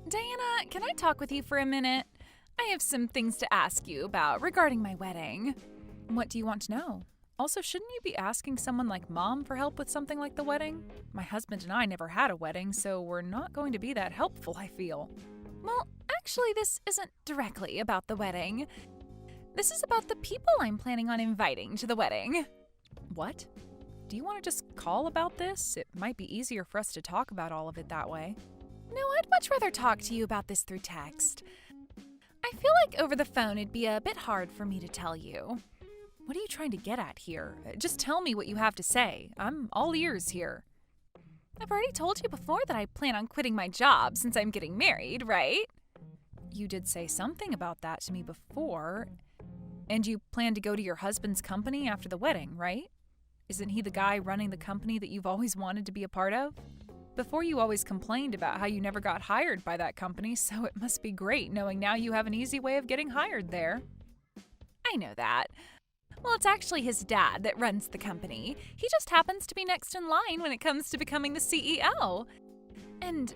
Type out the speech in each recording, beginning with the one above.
Diana, can I talk with you for a minute? I have some things to ask you about regarding my wedding. What do you want to know? Also, shouldn't you be asking someone like Mom for help with something like the wedding? My husband and I never had a wedding, so we're not going to be that helpful, I feel. Well, actually, this isn't directly about the wedding. This is about the people I'm planning on inviting to the wedding. What? Do you want to just call about this? It might be easier for us to talk about all of it that way. No, I'd much rather talk to you about this through text. I feel like over the phone it'd be a bit hard for me to tell you. What are you trying to get at here? Just tell me what you have to say. I'm all ears here. I've already told you before that I plan on quitting my job since I'm getting married, right? You did say something about that to me before. And you plan to go to your husband's company after the wedding, right? Isn't he the guy running the company that you've always wanted to be a part of? Before you always complained about how you never got hired by that company, so it must be great knowing now you have an easy way of getting hired there. I know that. Well, it's actually his dad that runs the company. He just happens to be next in line when it comes to becoming the CEO. And,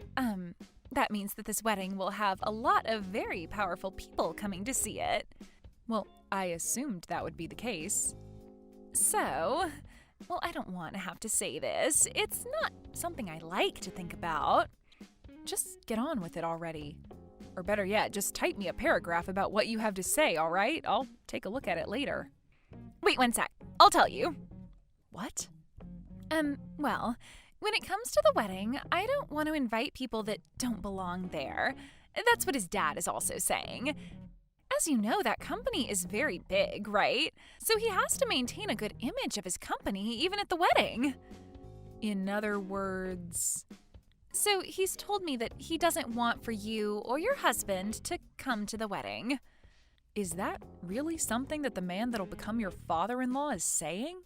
that means that this wedding will have a lot of very powerful people coming to see it. Well, I assumed that would be the case. So, well, I don't want to have to say this. It's not something I like to think about. Just get on with it already. Or better yet, just type me a paragraph about what you have to say, all right? I'll take a look at it later. Wait one sec. I'll tell you. What? Well, when it comes to the wedding, I don't want to invite people that don't belong there. That's what his dad is also saying. As you know, that company is very big, right? So he has to maintain a good image of his company even at the wedding. In other words... So he's told me that he doesn't want for you or your husband to come to the wedding. Is that really something that the man that'll become your father-in-law is saying?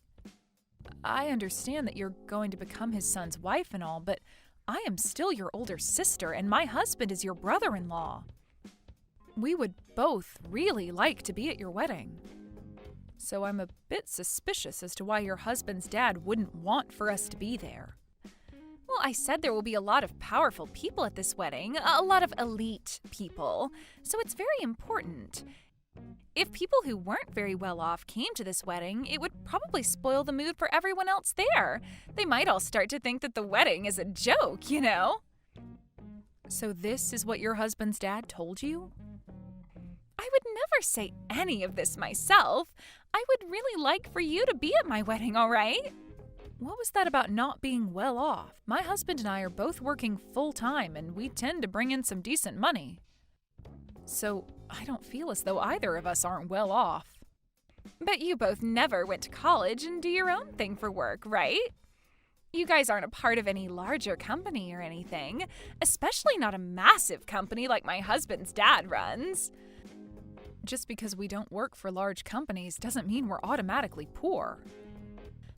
I understand that you're going to become his son's wife and all, but I am still your older sister and my husband is your brother-in-law. We would both really like to be at your wedding. So I'm a bit suspicious as to why your husband's dad wouldn't want for us to be there. Well, I said there will be a lot of powerful people at this wedding, a lot of elite people, so it's very important. If people who weren't very well off came to this wedding, it would probably spoil the mood for everyone else there. They might all start to think that the wedding is a joke, you know? So this is what your husband's dad told you? I would never say any of this myself. I would really like for you to be at my wedding, all right? What was that about not being well off? My husband and I are both working full-time, and we tend to bring in some decent money. So I don't feel as though either of us aren't well off. But you both never went to college and do your own thing for work, right? You guys aren't a part of any larger company or anything, especially not a massive company like my husband's dad runs. Just because we don't work for large companies doesn't mean we're automatically poor.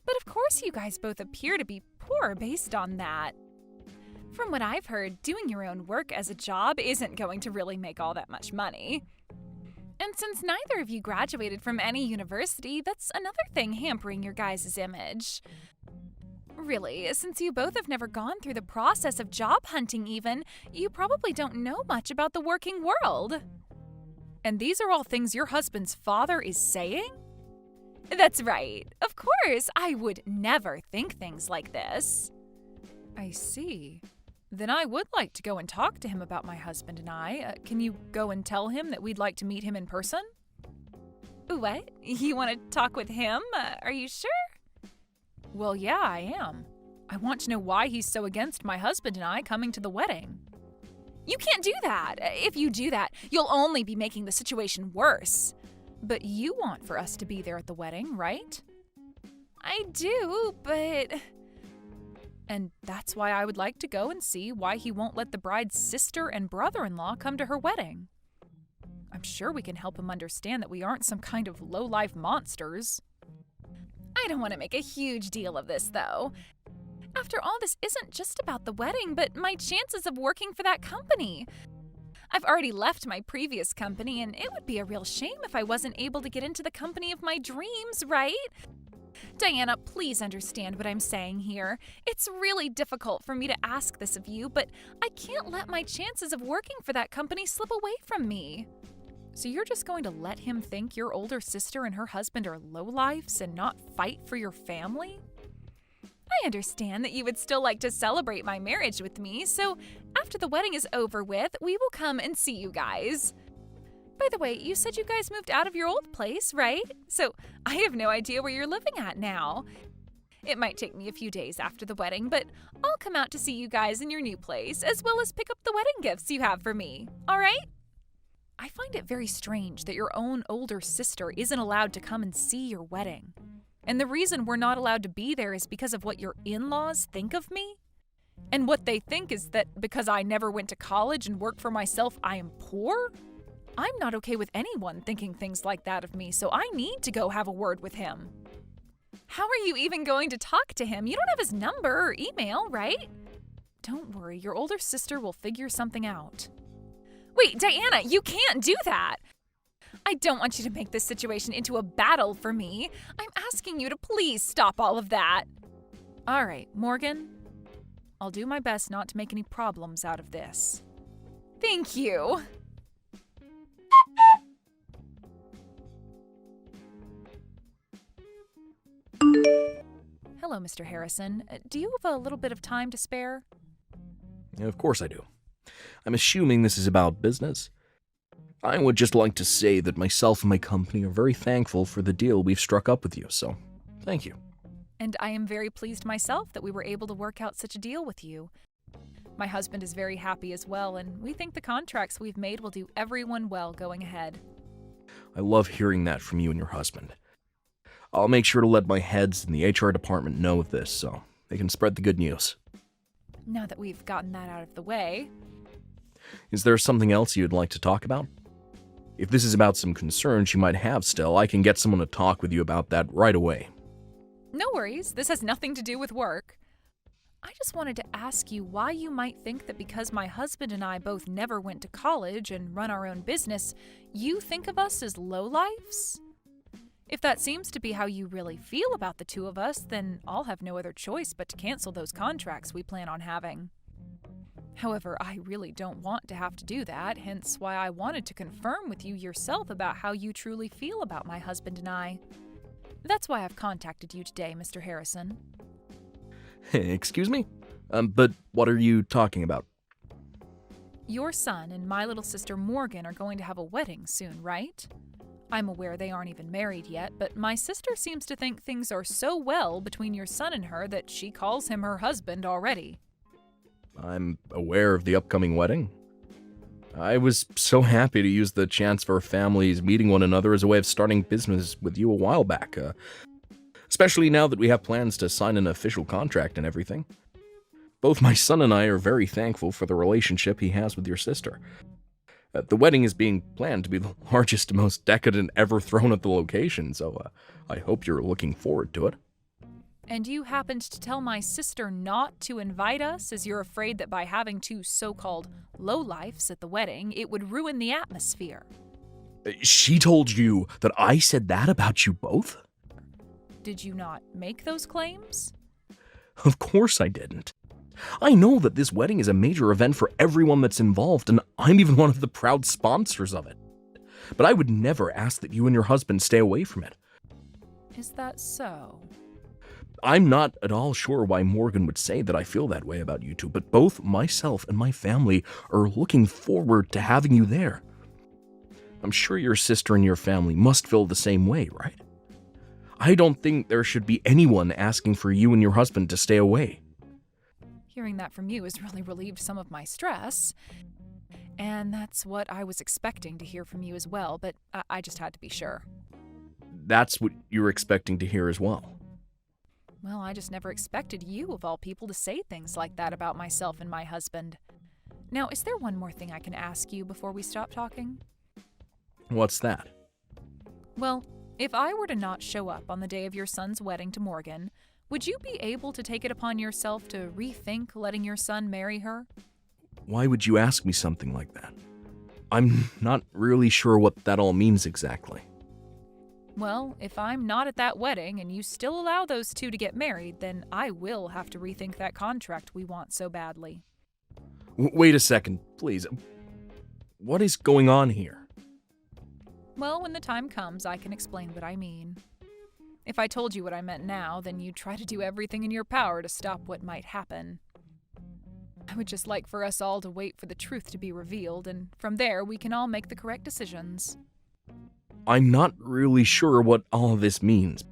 But of course you guys both appear to be poor based on that. From what I've heard, doing your own work as a job isn't going to really make all that much money. And since neither of you graduated from any university, that's another thing hampering your guys' image. Really, since you both have never gone through the process of job hunting even, you probably don't know much about the working world. And these are all things your husband's father is saying? That's right. Of course, I would never think things like this. I see. Then I would like to go and talk to him about my husband and I. Can you go and tell him that we'd like to meet him in person? What? You want to talk with him? Are you sure? Well, yeah, I am. I want to know why he's so against my husband and I coming to the wedding. You can't do that. If you do that, you'll only be making the situation worse. But you want for us to be there at the wedding, right? I do, but... And that's why I would like to go and see why he won't let the bride's sister and brother-in-law come to her wedding. I'm sure we can help him understand that we aren't some kind of low-life monsters. I don't want to make a huge deal of this, though. After all, this isn't just about the wedding, but my chances of working for that company. I've already left my previous company, and it would be a real shame if I wasn't able to get into the company of my dreams, right? Diana, please understand what I'm saying here. It's really difficult for me to ask this of you, but I can't let my chances of working for that company slip away from me. So you're just going to let him think your older sister and her husband are lowlifes and not fight for your family? I understand that you would still like to celebrate my marriage with me, so after the wedding is over with, we will come and see you guys. By the way, you said you guys moved out of your old place, right? So I have no idea where you're living at now. It might take me a few days after the wedding, but I'll come out to see you guys in your new place, as well as pick up the wedding gifts you have for me, all right? I find it very strange that your own older sister isn't allowed to come and see your wedding. And the reason we're not allowed to be there is because of what your in-laws think of me. And what they think is that because I never went to college and worked for myself, I am poor? I'm not okay with anyone thinking things like that of me, so I need to go have a word with him. How are you even going to talk to him? You don't have his number or email, right? Don't worry, your older sister will figure something out. Wait, Diana, you can't do that! I don't want you to make this situation into a battle for me. I'm asking you to please stop all of that. All right, Morgan. I'll do my best not to make any problems out of this. Thank you. Hello, Mr. Harrison. Do you have a little bit of time to spare? Of course I do. I'm assuming this is about business. I would just like to say that myself and my company are very thankful for the deal we've struck up with you, so thank you. And I am very pleased myself that we were able to work out such a deal with you. My husband is very happy as well, and we think the contracts we've made will do everyone well going ahead. I love hearing that from you and your husband. I'll make sure to let my heads in the HR department know of this so they can spread the good news. Now that we've gotten that out of the way. Is there something else you'd like to talk about? If this is about some concerns you might have still, I can get someone to talk with you about that right away. No worries, this has nothing to do with work. I just wanted to ask you why you might think that because my husband and I both never went to college and run our own business, you think of us as lowlifes? If that seems to be how you really feel about the two of us, then I'll have no other choice but to cancel those contracts we plan on having. However, I really don't want to have to do that, hence why I wanted to confirm with you yourself about how you truly feel about my husband and I. That's why I've contacted you today, Mr. Harrison. Excuse me? But what are you talking about? Your son and my little sister Morgan are going to have a wedding soon, right? I'm aware they aren't even married yet, but my sister seems to think things are so well between your son and her that she calls him her husband already. I'm aware of the upcoming wedding. I was so happy to use the chance for our families meeting one another as a way of starting business with you a while back, especially now that we have plans to sign an official contract and everything. Both my son and I are very thankful for the relationship he has with your sister. The wedding is being planned to be the largest and most decadent ever thrown at the location, so I hope you're looking forward to it. And you happened to tell my sister not to invite us as you're afraid that by having two so-called lowlifes at the wedding, it would ruin the atmosphere. She told you that I said that about you both? Did you not make those claims? Of course I didn't. I know that this wedding is a major event for everyone that's involved, and I'm even one of the proud sponsors of it. But I would never ask that you and your husband stay away from it. Is that so? I'm not at all sure why Morgan would say that I feel that way about you two, but both myself and my family are looking forward to having you there. I'm sure your sister and your family must feel the same way, right? I don't think there should be anyone asking for you and your husband to stay away. Hearing that from you has really relieved some of my stress. And that's what I was expecting to hear from you as well, but I just had to be sure. That's what you were expecting to hear as well. Well, I just never expected you, of all people, to say things like that about myself and my husband. Now, is there one more thing I can ask you before we stop talking? What's that? Well, if I were to not show up on the day of your son's wedding to Morgan, would you be able to take it upon yourself to rethink letting your son marry her? Why would you ask me something like that? I'm not really sure what that all means exactly. Well, if I'm not at that wedding and you still allow those two to get married, then I will have to rethink that contract we want so badly. Wait a second, please. What is going on here? Well, when the time comes, I can explain what I mean. If I told you what I meant now, then you'd try to do everything in your power to stop what might happen. I would just like for us all to wait for the truth to be revealed, and from there we can all make the correct decisions. I'm not really sure what all of this means.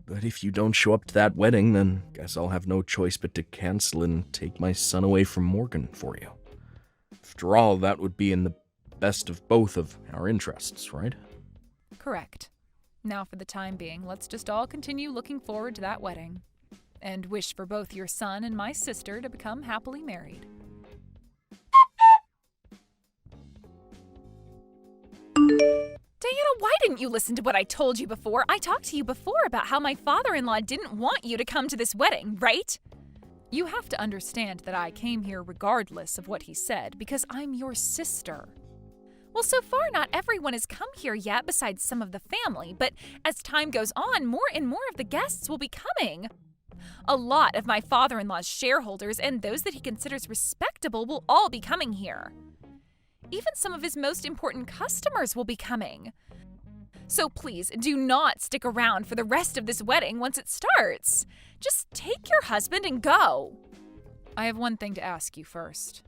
But if you don't show up to that wedding, then guess I'll have no choice but to cancel and take my son away from Morgan for you. After all, that would be in the best of both of our interests, right? Correct. Now for the time being, let's just all continue looking forward to that wedding, and wish for both your son and my sister to become happily married. Diana, why didn't you listen to what I told you before? I talked to you before about how my father-in-law didn't want you to come to this wedding, right? You have to understand that I came here regardless of what he said, because I'm your sister. Well, so far not everyone has come here yet besides some of the family, but as time goes on, more and more of the guests will be coming. A lot of my father-in-law's shareholders and those that he considers respectable will all be coming here. Even some of his most important customers will be coming. So please, do not stick around for the rest of this wedding once it starts. Just take your husband and go. I have one thing to ask you first.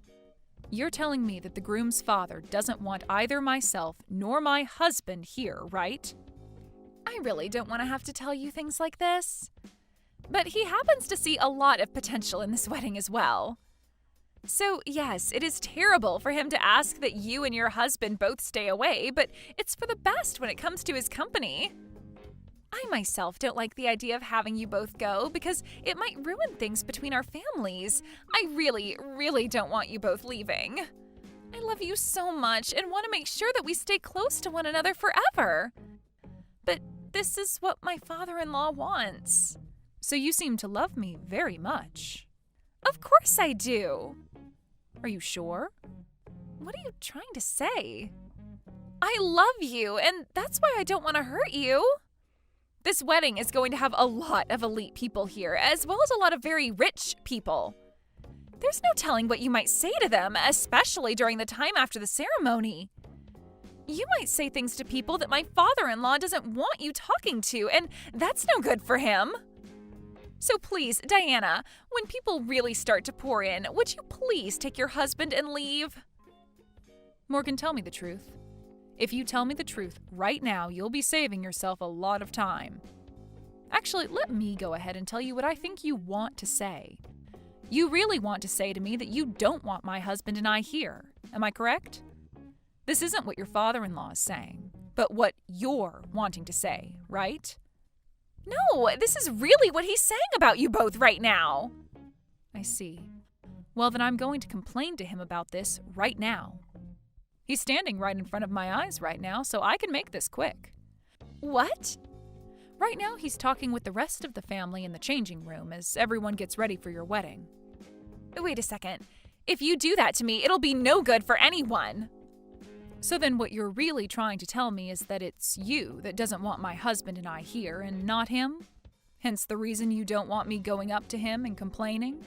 You're telling me that the groom's father doesn't want either myself nor my husband here, right? I really don't want to have to tell you things like this. But he happens to see a lot of potential in this wedding as well. So, yes, it is terrible for him to ask that you and your husband both stay away, but it's for the best when it comes to his company. I myself don't like the idea of having you both go because it might ruin things between our families. I really, really don't want you both leaving. I love you so much and want to make sure that we stay close to one another forever. But this is what my father-in-law wants. So you seem to love me very much. Of course I do. Are you sure? What are you trying to say? I love you, and that's why I don't want to hurt you. This wedding is going to have a lot of elite people here, as well as a lot of very rich people. There's no telling what you might say to them, especially during the time after the ceremony. You might say things to people that my father-in-law doesn't want you talking to, and that's no good for him. So please, Diana, when people really start to pour in, would you please take your husband and leave? Morgan, tell me the truth. If you tell me the truth right now, you'll be saving yourself a lot of time. Actually, let me go ahead and tell you what I think you want to say. You really want to say to me that you don't want my husband and I here. Am I correct? This isn't what your father-in-law is saying, but what you're wanting to say, right? No, this is really what he's saying about you both right now. I see. Well, then I'm going to complain to him about this right now. He's standing right in front of my eyes right now, so I can make this quick. What? Right now, he's talking with the rest of the family in the changing room as everyone gets ready for your wedding. Wait a second. If you do that to me, it'll be no good for anyone. So then what you're really trying to tell me is that it's you that doesn't want my husband and I here and not him? Hence the reason you don't want me going up to him and complaining?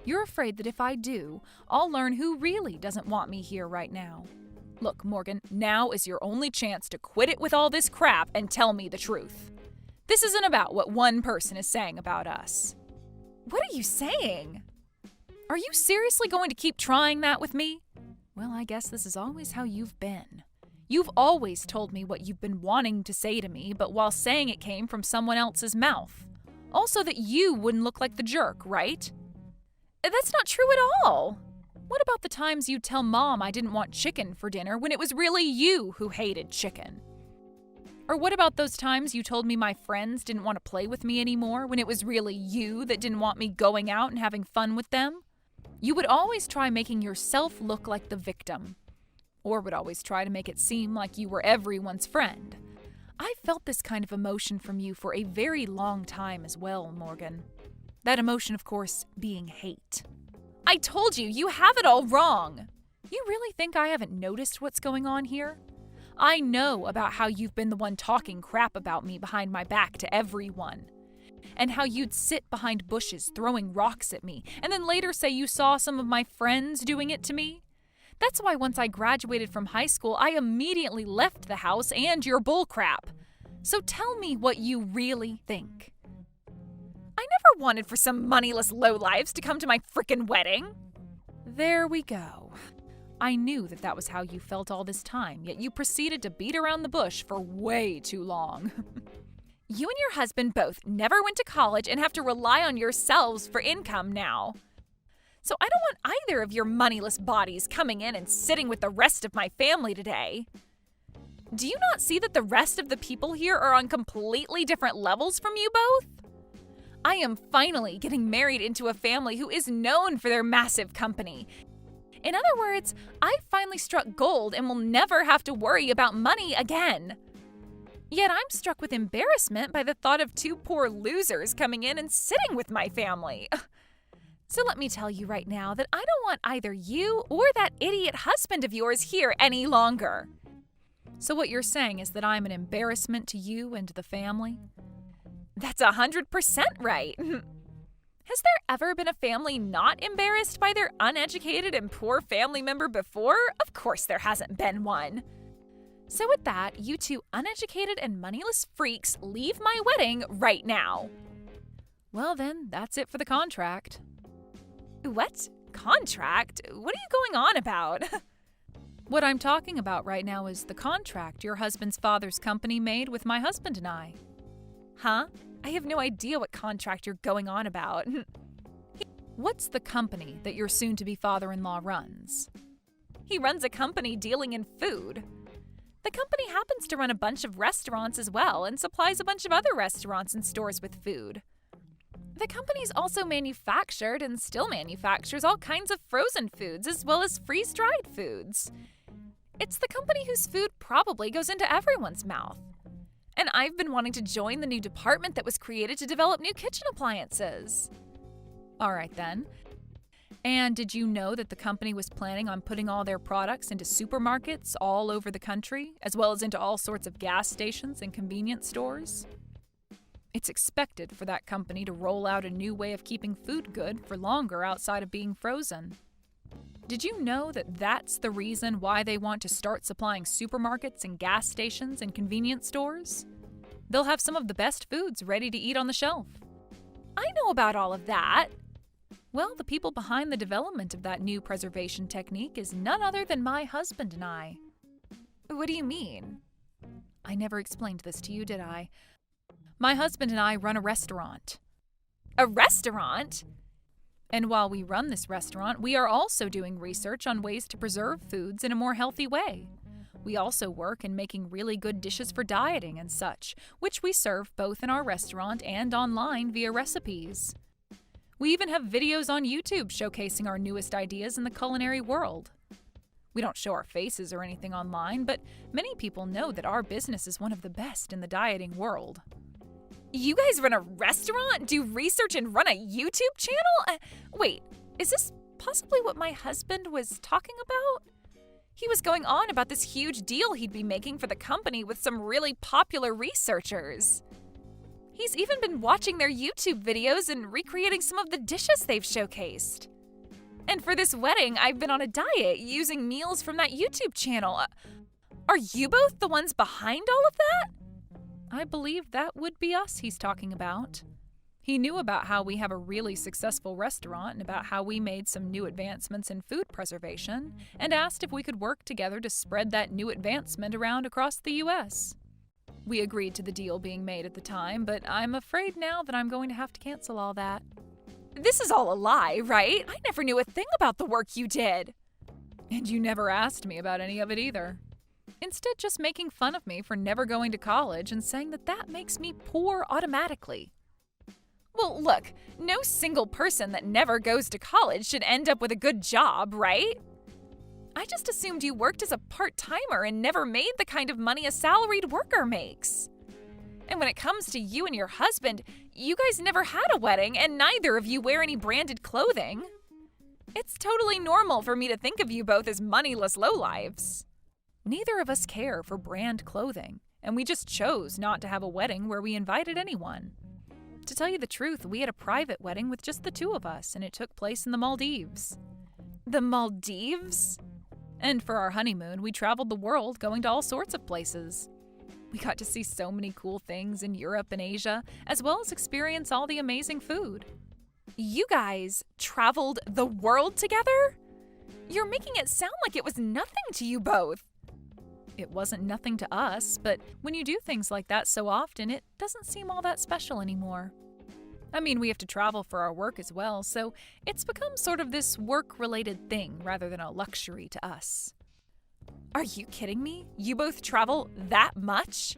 You're afraid that if I do, I'll learn who really doesn't want me here right now. Look, Morgan, now is your only chance to quit it with all this crap and tell me the truth. This isn't about what one person is saying about us. What are you saying? Are you seriously going to keep trying that with me? Well, I guess this is always how you've been. You've always told me what you've been wanting to say to me, but while saying it came from someone else's mouth. Also that you wouldn't look like the jerk, right? That's not true at all. What about the times you'd tell Mom I didn't want chicken for dinner when it was really you who hated chicken? Or what about those times you told me my friends didn't want to play with me anymore when it was really you that didn't want me going out and having fun with them? You would always try making yourself look like the victim, or would always try to make it seem like you were everyone's friend. I felt this kind of emotion from you for a very long time as well, Morgan. That emotion, of course, being hate. I told you, you have it all wrong. You really think I haven't noticed what's going on here? I know about how you've been the one talking crap about me behind my back to everyone. And how you'd sit behind bushes throwing rocks at me, and then later say you saw some of my friends doing it to me. That's why once I graduated from high school, I immediately left the house and your bullcrap. So tell me what you really think. I never wanted for some moneyless lowlives to come to my frickin' wedding. There we go. I knew that was how you felt all this time, yet you proceeded to beat around the bush for way too long. You and your husband both never went to college and have to rely on yourselves for income now. So I don't want either of your moneyless bodies coming in and sitting with the rest of my family today. Do you not see that the rest of the people here are on completely different levels from you both? I am finally getting married into a family who is known for their massive company. In other words, I finally struck gold and will never have to worry about money again. Yet I'm struck with embarrassment by the thought of two poor losers coming in and sitting with my family. So let me tell you right now that I don't want either you or that idiot husband of yours here any longer. So what you're saying is that I'm an embarrassment to you and to the family? That's 100% right. Has there ever been a family not embarrassed by their uneducated and poor family member before? Of course there hasn't been one. So with that, you two uneducated and moneyless freaks leave my wedding right now. Well then, that's it for the contract. What? Contract? What are you going on about? What I'm talking about right now is the contract your husband's father's company made with my husband and I. Huh? I have no idea what contract you're going on about. What's the company that your soon-to-be father-in-law runs? He runs a company dealing in food. The company happens to run a bunch of restaurants as well and supplies a bunch of other restaurants and stores with food. The company's also manufactured and still manufactures all kinds of frozen foods as well as freeze-dried foods. It's the company whose food probably goes into everyone's mouth. And I've been wanting to join the new department that was created to develop new kitchen appliances. All right then. And did you know that the company was planning on putting all their products into supermarkets all over the country, as well as into all sorts of gas stations and convenience stores? It's expected for that company to roll out a new way of keeping food good for longer outside of being frozen. Did you know that that's the reason why they want to start supplying supermarkets and gas stations and convenience stores? They'll have some of the best foods ready to eat on the shelf. I know about all of that. Well, the people behind the development of that new preservation technique is none other than my husband and I. What do you mean? I never explained this to you, did I? My husband and I run a restaurant. A restaurant? And while we run this restaurant, we are also doing research on ways to preserve foods in a more healthy way. We also work in making really good dishes for dieting and such, which we serve both in our restaurant and online via recipes. We even have videos on YouTube showcasing our newest ideas in the culinary world. We don't show our faces or anything online, but many people know that our business is one of the best in the dieting world. You guys run a restaurant, do research, and run a YouTube channel? Wait, is this possibly what my husband was talking about? He was going on about this huge deal he'd be making for the company with some really popular researchers. He's even been watching their YouTube videos and recreating some of the dishes they've showcased. And for this wedding, I've been on a diet using meals from that YouTube channel. Are you both the ones behind all of that? I believe that would be us he's talking about. He knew about how we have a really successful restaurant and about how we made some new advancements in food preservation, and asked if we could work together to spread that new advancement around across the U.S. We agreed to the deal being made at the time, but I'm afraid now that I'm going to have to cancel all that. This is all a lie, right? I never knew a thing about the work you did. And you never asked me about any of it either. Instead, just making fun of me for never going to college and saying that makes me poor automatically. Well, look, no single person that never goes to college should end up with a good job, right? I just assumed you worked as a part-timer and never made the kind of money a salaried worker makes. And when it comes to you and your husband, you guys never had a wedding and neither of you wear any branded clothing. It's totally normal for me to think of you both as moneyless lowlives. Neither of us care for brand clothing, and we just chose not to have a wedding where we invited anyone. To tell you the truth, we had a private wedding with just the two of us, and it took place in the Maldives. The Maldives? And for our honeymoon, we traveled the world going to all sorts of places. We got to see so many cool things in Europe and Asia, as well as experience all the amazing food. You guys traveled the world together? You're making it sound like it was nothing to you both. It wasn't nothing to us, but when you do things like that so often, it doesn't seem all that special anymore. I mean, we have to travel for our work as well, so it's become sort of this work-related thing rather than a luxury to us. Are you kidding me? You both travel that much?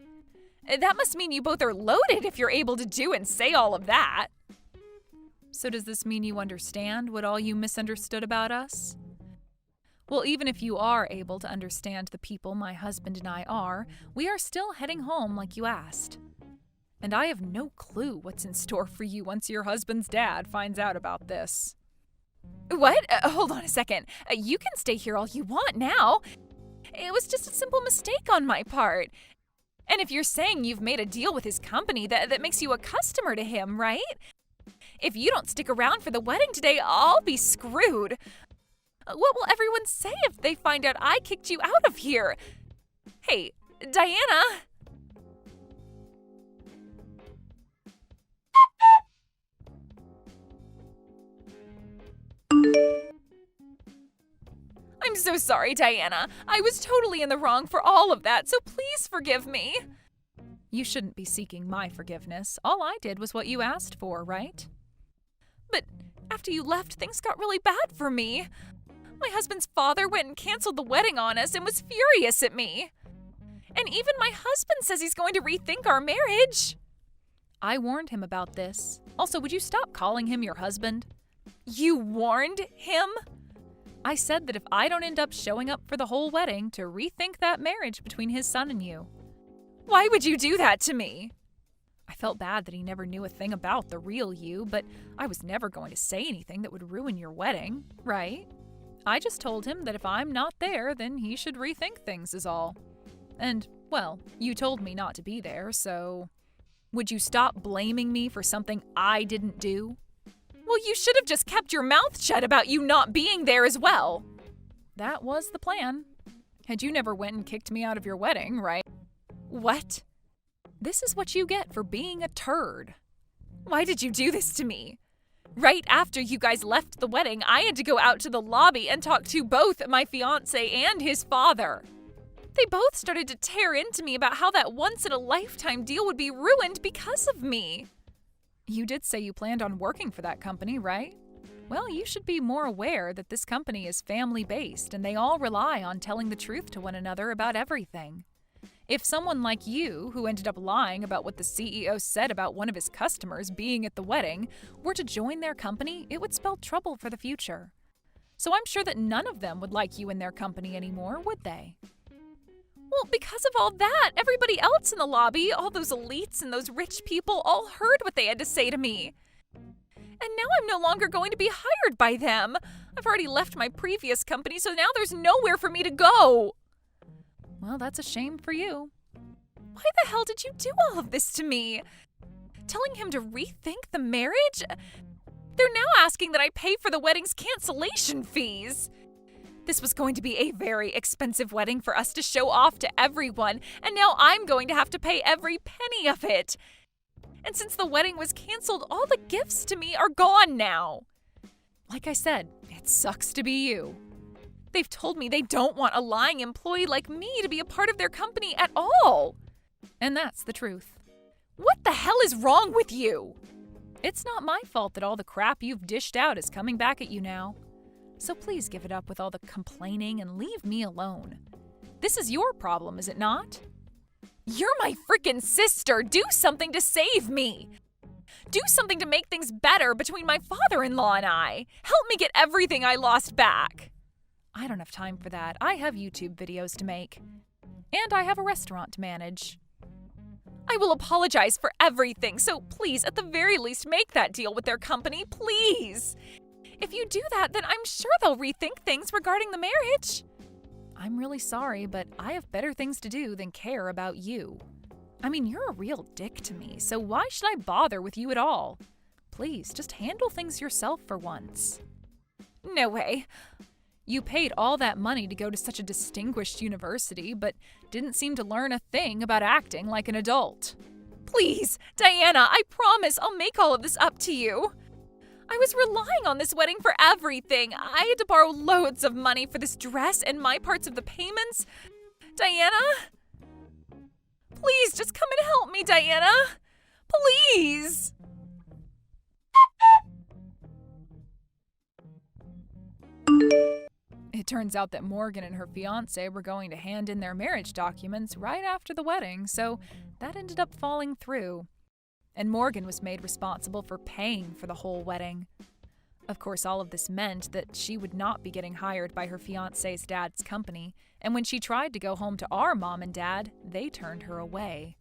That must mean you both are loaded if you're able to do and say all of that. So does this mean you understand what all you misunderstood about us? Well, even if you are able to understand the people my husband and I are, we are still heading home like you asked. And I have no clue what's in store for you once your husband's dad finds out about this. What? Hold on a second. You can stay here all you want now. It was just a simple mistake on my part. And if you're saying you've made a deal with his company, that makes you a customer to him, right? If you don't stick around for the wedding today, I'll be screwed. What will everyone say if they find out I kicked you out of here? Hey, Diana. I'm so sorry, Diana. I was totally in the wrong for all of that, so please forgive me. You shouldn't be seeking my forgiveness. All I did was what you asked for, right? But after you left, things got really bad for me. My husband's father went and canceled the wedding on us and was furious at me. And even my husband says he's going to rethink our marriage. I warned him about this. Also, would you stop calling him your husband? You warned him? I said that if I don't end up showing up for the whole wedding, to rethink that marriage between his son and you. Why would you do that to me? I felt bad that he never knew a thing about the real you, but I was never going to say anything that would ruin your wedding, right? I just told him that if I'm not there, then he should rethink things is all. And, well, you told me not to be there, so... Would you stop blaming me for something I didn't do? Well, you should have just kept your mouth shut about you not being there as well. That was the plan. And you never went and kicked me out of your wedding, right? What? This is what you get for being a turd. Why did you do this to me? Right after you guys left the wedding, I had to go out to the lobby and talk to both my fiancé and his father. They both started to tear into me about how that once-in-a-lifetime deal would be ruined because of me. You did say you planned on working for that company, right? Well, you should be more aware that this company is family-based and they all rely on telling the truth to one another about everything. If someone like you, who ended up lying about what the CEO said about one of his customers being at the wedding, were to join their company, it would spell trouble for the future. So I'm sure that none of them would like you in their company anymore, would they? Well, because of all that, everybody else in the lobby, all those elites and those rich people, all heard what they had to say to me. And now I'm no longer going to be hired by them. I've already left my previous company, so now there's nowhere for me to go. Well, that's a shame for you. Why the hell did you do all of this to me? Telling him to rethink the marriage? They're now asking that I pay for the wedding's cancellation fees. This was going to be a very expensive wedding for us to show off to everyone, and now I'm going to have to pay every penny of it. And since the wedding was canceled, all the gifts to me are gone now. Like I said, it sucks to be you. They've told me they don't want a lying employee like me to be a part of their company at all. And that's the truth. What the hell is wrong with you? It's not my fault that all the crap you've dished out is coming back at you now. So please give it up with all the complaining and leave me alone. This is your problem, is it not? You're my freaking sister. Do something to save me. Do something to make things better between my father-in-law and I. Help me get everything I lost back. I don't have time for that. I have YouTube videos to make. And I have a restaurant to manage. I will apologize for everything, so please, at the very least, make that deal with their company, please. If you do that, then I'm sure they'll rethink things regarding the marriage. I'm really sorry, but I have better things to do than care about you. I mean, you're a real dick to me, so why should I bother with you at all? Please, just handle things yourself for once. No way. You paid all that money to go to such a distinguished university, but didn't seem to learn a thing about acting like an adult. Please, Diana, I promise I'll make all of this up to you. I was relying on this wedding for everything. I had to borrow loads of money for this dress and my parts of the payments. Diana? Please, just come and help me, Diana. Please. It turns out that Morgan and her fiancé were going to hand in their marriage documents right after the wedding, so that ended up falling through. And Morgan was made responsible for paying for the whole wedding. Of course, all of this meant that she would not be getting hired by her fiancé's dad's company, and when she tried to go home to our mom and dad, they turned her away.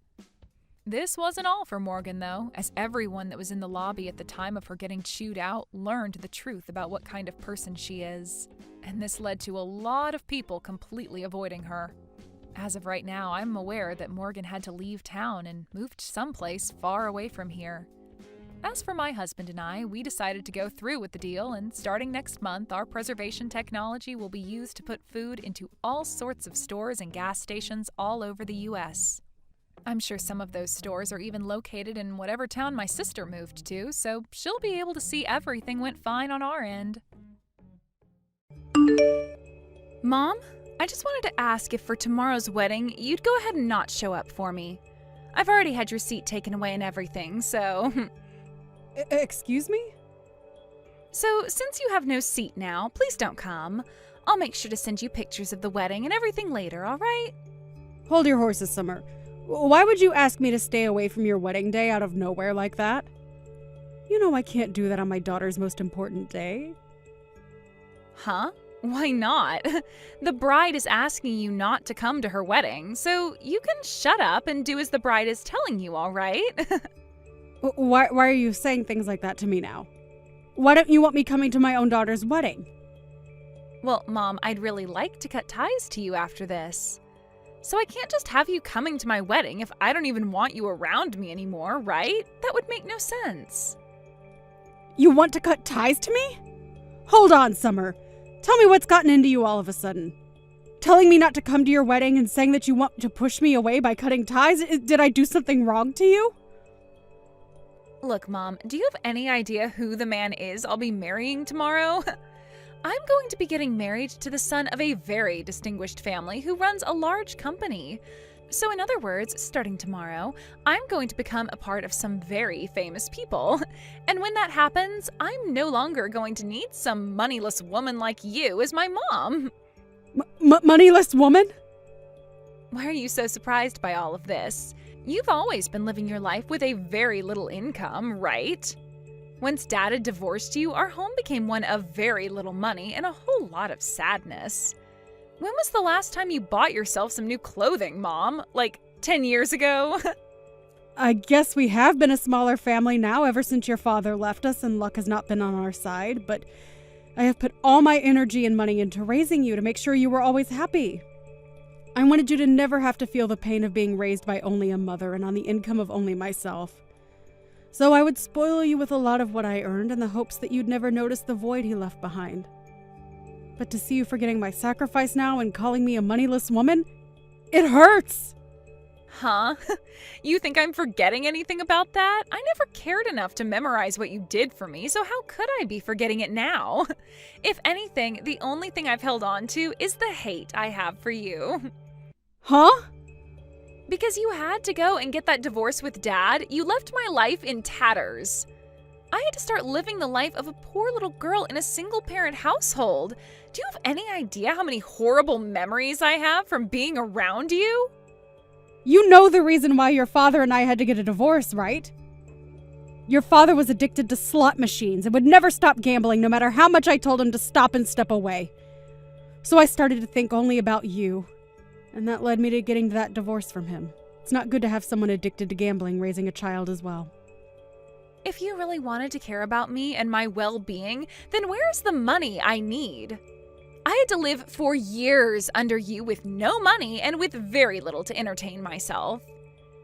This wasn't all for Morgan, though, as everyone that was in the lobby at the time of her getting chewed out learned the truth about what kind of person she is. And this led to a lot of people completely avoiding her. As of right now, I'm aware that Morgan had to leave town and moved someplace far away from here. As for my husband and I, we decided to go through with the deal, and starting next month, our preservation technology will be used to put food into all sorts of stores and gas stations all over the U.S. I'm sure some of those stores are even located in whatever town my sister moved to, so she'll be able to see everything went fine on our end. Mom, I just wanted to ask if for tomorrow's wedding, you'd go ahead and not show up for me. I've already had your seat taken away and everything, so... Excuse me? So, since you have no seat now, please don't come. I'll make sure to send you pictures of the wedding and everything later, all right? Hold your horses, Summer. Why would you ask me to stay away from your wedding day out of nowhere like that? You know I can't do that on my daughter's most important day. Huh? Why not? The bride is asking you not to come to her wedding, so you can shut up and do as the bride is telling you, all right? Why are you saying things like that to me now? Why don't you want me coming to my own daughter's wedding? Well, Mom, I'd really like to cut ties to you after this. So I can't just have you coming to my wedding if I don't even want you around me anymore, right? That would make no sense. You want to cut ties to me? Hold on, Summer. Tell me what's gotten into you all of a sudden. Telling me not to come to your wedding and saying that you want to push me away by cutting ties? Did I do something wrong to you? Look, Mom, do you have any idea who the man is I'll be marrying tomorrow? I'm going to be getting married to the son of a very distinguished family who runs a large company. So in other words, starting tomorrow, I'm going to become a part of some very famous people. And when that happens, I'm no longer going to need some moneyless woman like you as my mom. Moneyless woman? Why are you so surprised by all of this? You've always been living your life with a very little income, right? Once Dad had divorced you, our home became one of very little money and a whole lot of sadness. When was the last time you bought yourself some new clothing, Mom? Like 10 years ago? I guess we have been a smaller family now ever since your father left us and luck has not been on our side, but I have put all my energy and money into raising you to make sure you were always happy. I wanted you to never have to feel the pain of being raised by only a mother and on the income of only myself. So I would spoil you with a lot of what I earned in the hopes that you'd never notice the void he left behind. But to see you forgetting my sacrifice now and calling me a moneyless woman, it hurts! Huh? You think I'm forgetting anything about that? I never cared enough to memorize what you did for me, so how could I be forgetting it now? If anything, the only thing I've held on to is the hate I have for you. Huh? Because you had to go and get that divorce with Dad, you left my life in tatters. I had to start living the life of a poor little girl in a single-parent household. Do you have any idea how many horrible memories I have from being around you? You know the reason why your father and I had to get a divorce, right? Your father was addicted to slot machines and would never stop gambling no matter how much I told him to stop and step away. So I started to think only about you, and that led me to getting that divorce from him. It's not good to have someone addicted to gambling raising a child as well. If you really wanted to care about me and my well-being, then where's the money I need? I had to live for years under you with no money and with very little to entertain myself.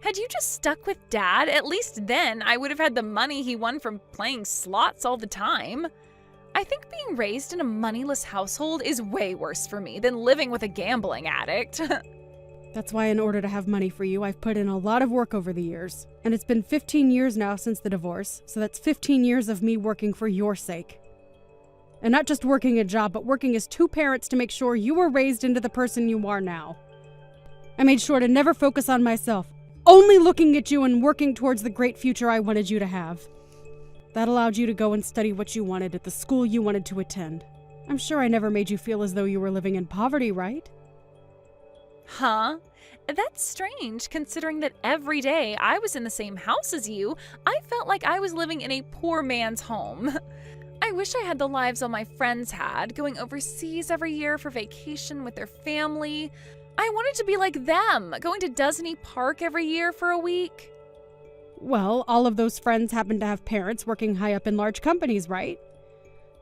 Had you just stuck with Dad, at least then I would have had the money he won from playing slots all the time. I think being raised in a moneyless household is way worse for me than living with a gambling addict. That's why in order to have money for you, I've put in a lot of work over the years. And it's been 15 years now since the divorce, so that's 15 years of me working for your sake. And not just working a job, but working as two parents to make sure you were raised into the person you are now. I made sure to never focus on myself, only looking at you and working towards the great future I wanted you to have. That allowed you to go and study what you wanted at the school you wanted to attend. I'm sure I never made you feel as though you were living in poverty, right? Huh? That's strange, considering that every day I was in the same house as you, I felt like I was living in a poor man's home. I wish I had the lives all my friends had, going overseas every year for vacation with their family. I wanted to be like them, going to Disney Park every year for a week. Well, all of those friends happen to have parents working high up in large companies, right?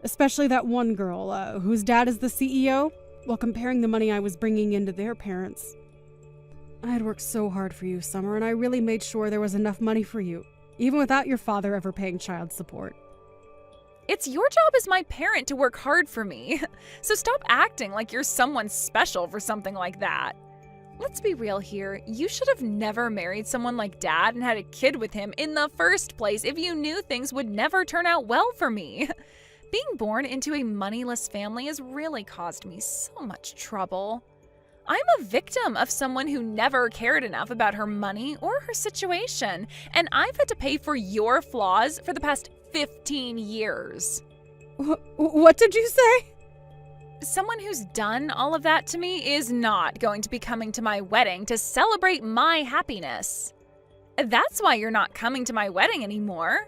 Especially that one girl, whose dad is the CEO. While comparing the money I was bringing into their parents. I had worked so hard for you, Summer, and I really made sure there was enough money for you, even without your father ever paying child support. It's your job as my parent to work hard for me, so stop acting like you're someone special for something like that. Let's be real here, you should have never married someone like Dad and had a kid with him in the first place if you knew things would never turn out well for me. Being born into a moneyless family has really caused me so much trouble. I'm a victim of someone who never cared enough about her money or her situation, and I've had to pay for your flaws for the past 15 years. What did you say? Someone who's done all of that to me is not going to be coming to my wedding to celebrate my happiness. That's why you're not coming to my wedding anymore.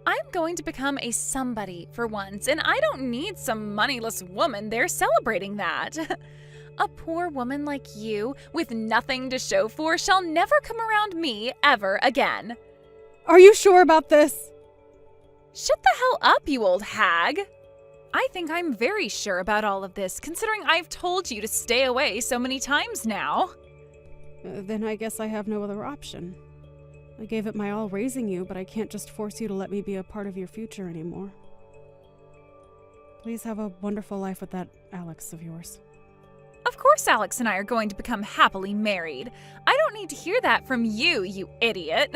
I'm going to become a somebody for once, and I don't need some moneyless woman there celebrating that. A poor woman like you, with nothing to show for, shall never come around me ever again. Are you sure about this? Shut the hell up, you old hag. I think I'm very sure about all of this, considering I've told you to stay away so many times now. Then I guess I have no other option. I gave it my all raising you, but I can't just force you to let me be a part of your future anymore. Please have a wonderful life with that Alex of yours. Of course Alex and I are going to become happily married. I don't need to hear that from you, you idiot.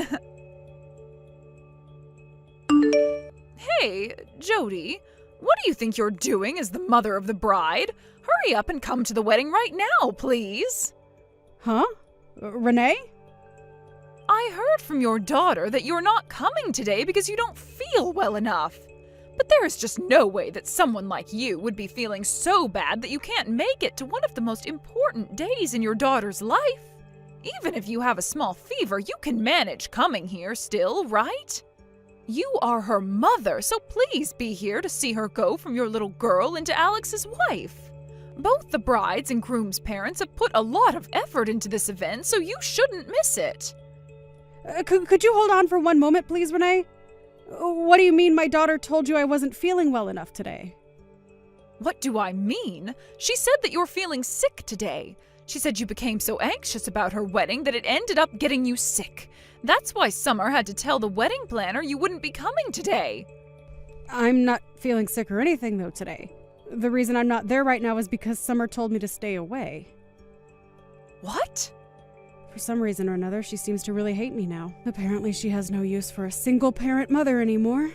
Hey, Jody, what do you think you're doing as the mother of the bride? Hurry up and come to the wedding right now, please. Huh? Renee? I heard from your daughter that you're not coming today because you don't feel well enough. But there is just no way that someone like you would be feeling so bad that you can't make it to one of the most important days in your daughter's life. Even if you have a small fever, you can manage coming here still, right? You are her mother, so please be here to see her go from your little girl into Alex's wife. Both the bride's and groom's parents have put a lot of effort into this event, so you shouldn't miss it. Could you hold on for one moment, please, Renee? What do you mean my daughter told you I wasn't feeling well enough today? What do I mean? She said that you're feeling sick today. She said you became so anxious about her wedding that it ended up getting you sick. That's why Summer had to tell the wedding planner you wouldn't be coming today. I'm not feeling sick or anything, though, today. The reason I'm not there right now is because Summer told me to stay away. What? For some reason or another, she seems to really hate me now. Apparently, she has no use for a single-parent mother anymore.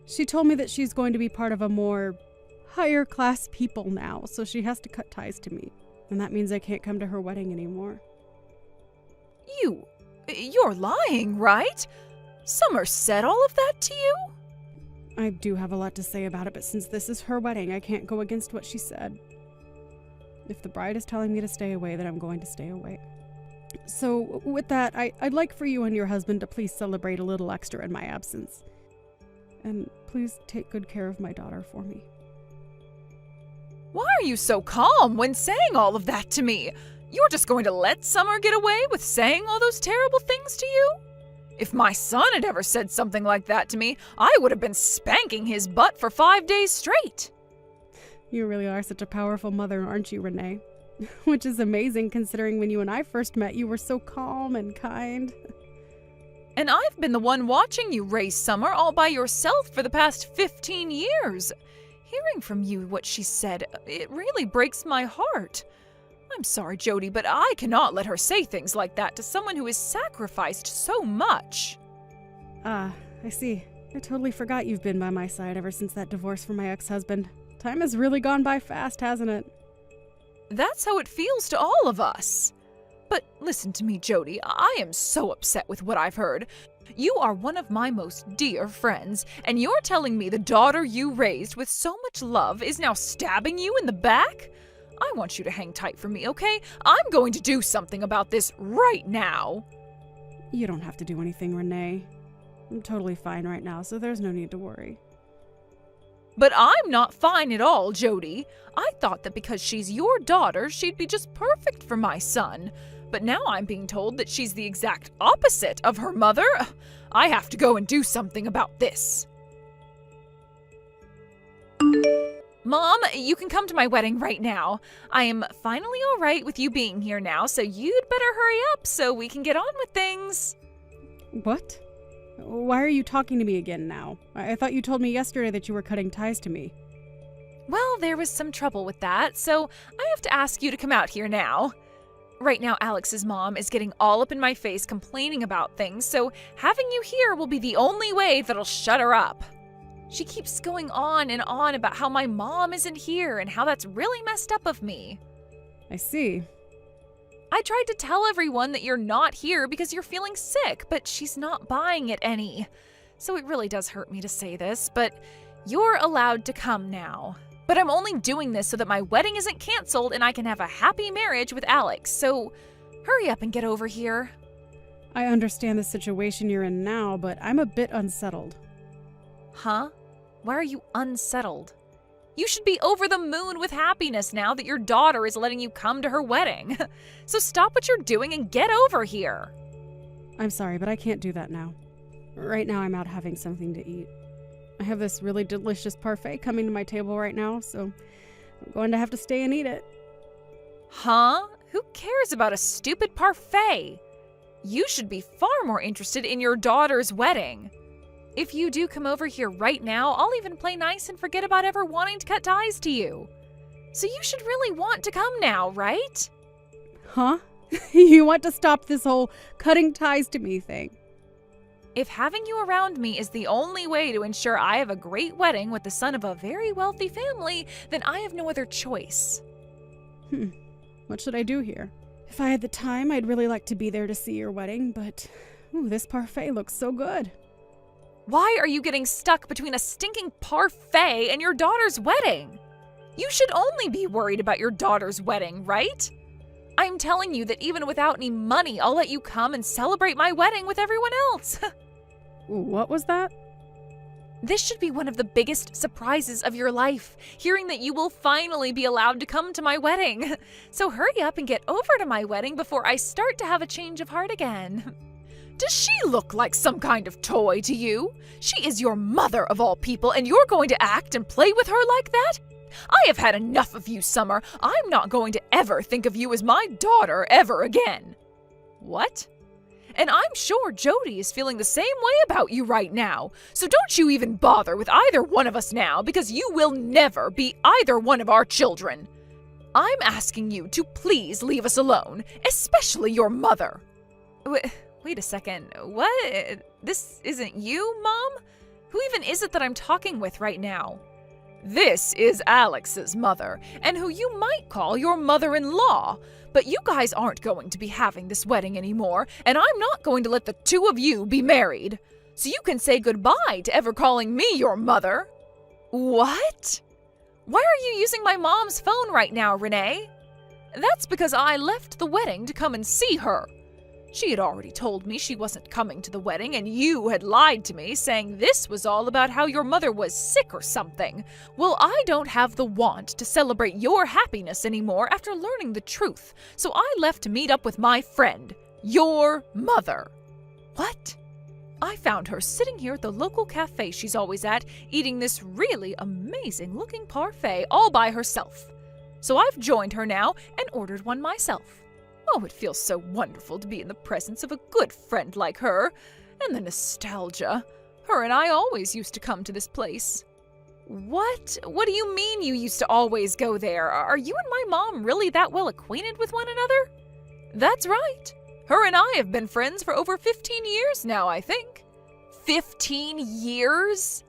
She told me that she's going to be part of a more higher-class people now, so she has to cut ties to me. And that means I can't come to her wedding anymore. You're lying, right? Summer said all of that to you? I do have a lot to say about it, but since this is her wedding, I can't go against what she said. If the bride is telling me to stay away, then I'm going to stay away. So, with that, I'd like for you and your husband to please celebrate a little extra in my absence. And please take good care of my daughter for me. Why are you so calm when saying all of that to me? You're just going to let Summer get away with saying all those terrible things to you? If my son had ever said something like that to me, I would have been spanking his butt for 5 days straight. You really are such a powerful mother, aren't you, Renee? Which is amazing considering when you and I first met, you were so calm and kind. And I've been the one watching you raise Summer all by yourself for the past 15 years. Hearing from you what she said, it really breaks my heart. I'm sorry, Jody, but I cannot let her say things like that to someone who has sacrificed so much. Ah, I see. I totally forgot you've been by my side ever since that divorce from my ex-husband. Time has really gone by fast, hasn't it? That's how it feels to all of us. But listen to me, Jody, I am so upset with what I've heard. You are one of my most dear friends, and you're telling me the daughter you raised with so much love is now stabbing you in the back? I want you to hang tight for me, okay? I'm going to do something about this right now. You don't have to do anything, Renee. I'm totally fine right now, so there's no need to worry. But I'm not fine at all, Jody. I thought that because she's your daughter, she'd be just perfect for my son. But now I'm being told that she's the exact opposite of her mother. I have to go and do something about this. Mom, you can come to my wedding right now. I am finally all right with you being here now, so you'd better hurry up so we can get on with things. What? Why are you talking to me again now? I thought you told me yesterday that you were cutting ties to me. Well, there was some trouble with that, so I have to ask you to come out here now. Right now, Alex's mom is getting all up in my face complaining about things, so having you here will be the only way that'll shut her up. She keeps going on and on about how my mom isn't here and how that's really messed up of me. I see. I tried to tell everyone that you're not here because you're feeling sick, but she's not buying it any. So it really does hurt me to say this, but you're allowed to come now. But I'm only doing this so that my wedding isn't canceled and I can have a happy marriage with Alex, so hurry up and get over here. I understand the situation you're in now, but I'm a bit unsettled. Huh? Why are you unsettled? You should be over the moon with happiness now that your daughter is letting you come to her wedding. So stop what you're doing and get over here. I'm sorry, but I can't do that now. Right now I'm out having something to eat. I have this really delicious parfait coming to my table right now, so I'm going to have to stay and eat it. Huh? Who cares about a stupid parfait? You should be far more interested in your daughter's wedding. If you do come over here right now, I'll even play nice and forget about ever wanting to cut ties to you. So you should really want to come now, right? Huh? You want to stop this whole cutting ties to me thing? If having you around me is the only way to ensure I have a great wedding with the son of a very wealthy family, then I have no other choice. What should I do here? If I had the time, I'd really like to be there to see your wedding, but this parfait looks so good. Why are you getting stuck between a stinking parfait and your daughter's wedding? You should only be worried about your daughter's wedding, right? I'm telling you that even without any money, I'll let you come and celebrate my wedding with everyone else. What was that? This should be one of the biggest surprises of your life, hearing that you will finally be allowed to come to my wedding. So hurry up and get over to my wedding before I start to have a change of heart again. Does she look like some kind of toy to you? She is your mother of all people, and you're going to act and play with her like that? I have had enough of you, Summer. I'm not going to ever think of you as my daughter ever again. What? And I'm sure Jody is feeling the same way about you right now. So don't you even bother with either one of us now, because you will never be either one of our children. I'm asking you to please leave us alone, especially your mother. Wait a second. What? This isn't you, Mom? Who even is it that I'm talking with right now? This is Alex's mother, and who you might call your mother-in-law. But you guys aren't going to be having this wedding anymore, and I'm not going to let the two of you be married. So you can say goodbye to ever calling me your mother. What? Why are you using my mom's phone right now, Renee? That's because I left the wedding to come and see her. She had already told me she wasn't coming to the wedding, and you had lied to me, saying this was all about how your mother was sick or something. Well, I don't have the want to celebrate your happiness anymore after learning the truth, so I left to meet up with my friend, your mother. What? I found her sitting here at the local cafe she's always at, eating this really amazing-looking parfait all by herself. So I've joined her now and ordered one myself. Oh, it feels so wonderful to be in the presence of a good friend like her. And the nostalgia. Her and I always used to come to this place. What? What do you mean you used to always go there? Are you and my mom really that well acquainted with one another? That's right. Her and I have been friends for over 15 years now, I think. 15 years?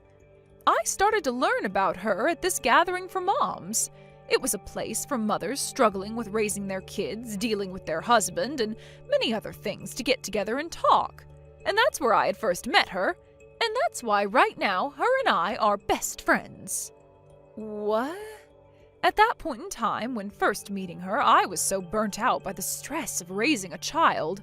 I started to learn about her at this gathering for moms. It was a place for mothers struggling with raising their kids, dealing with their husband, and many other things to get together and talk. And that's where I had first met her. And that's why right now, her and I are best friends. What? At that point in time, when first meeting her, I was so burnt out by the stress of raising a child.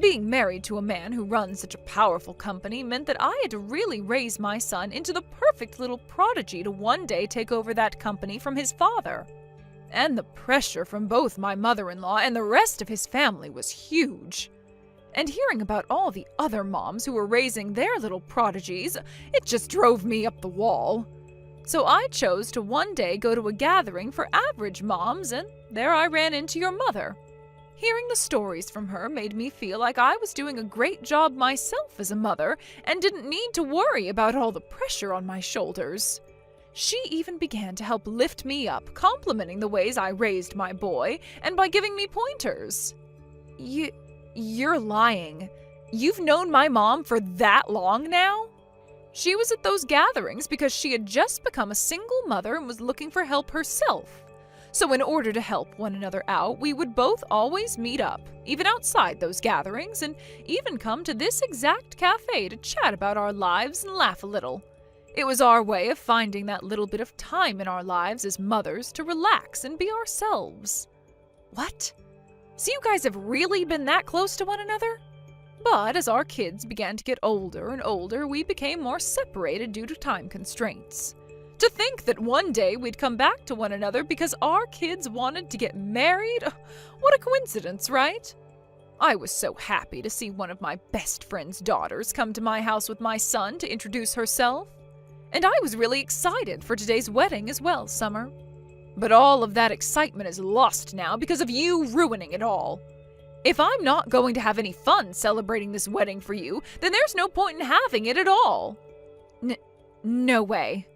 Being married to a man who runs such a powerful company meant that I had to really raise my son into the perfect little prodigy to one day take over that company from his father. And the pressure from both my mother-in-law and the rest of his family was huge. And hearing about all the other moms who were raising their little prodigies, it just drove me up the wall. So I chose to one day go to a gathering for average moms, and there I ran into your mother. Hearing the stories from her made me feel like I was doing a great job myself as a mother and didn't need to worry about all the pressure on my shoulders. She even began to help lift me up, complimenting the ways I raised my boy and by giving me pointers. You're lying. You've known my mom for that long now? She was at those gatherings because she had just become a single mother and was looking for help herself. So in order to help one another out, we would both always meet up, even outside those gatherings, and even come to this exact cafe to chat about our lives and laugh a little. It was our way of finding that little bit of time in our lives as mothers to relax and be ourselves. What? So you guys have really been that close to one another? But as our kids began to get older and older, we became more separated due to time constraints. To think that one day we'd come back to one another because our kids wanted to get married? What a coincidence, right? I was so happy to see one of my best friend's daughters come to my house with my son to introduce herself. And I was really excited for today's wedding as well, Summer. But all of that excitement is lost now because of you ruining it all. If I'm not going to have any fun celebrating this wedding for you, then there's no point in having it at all. No way.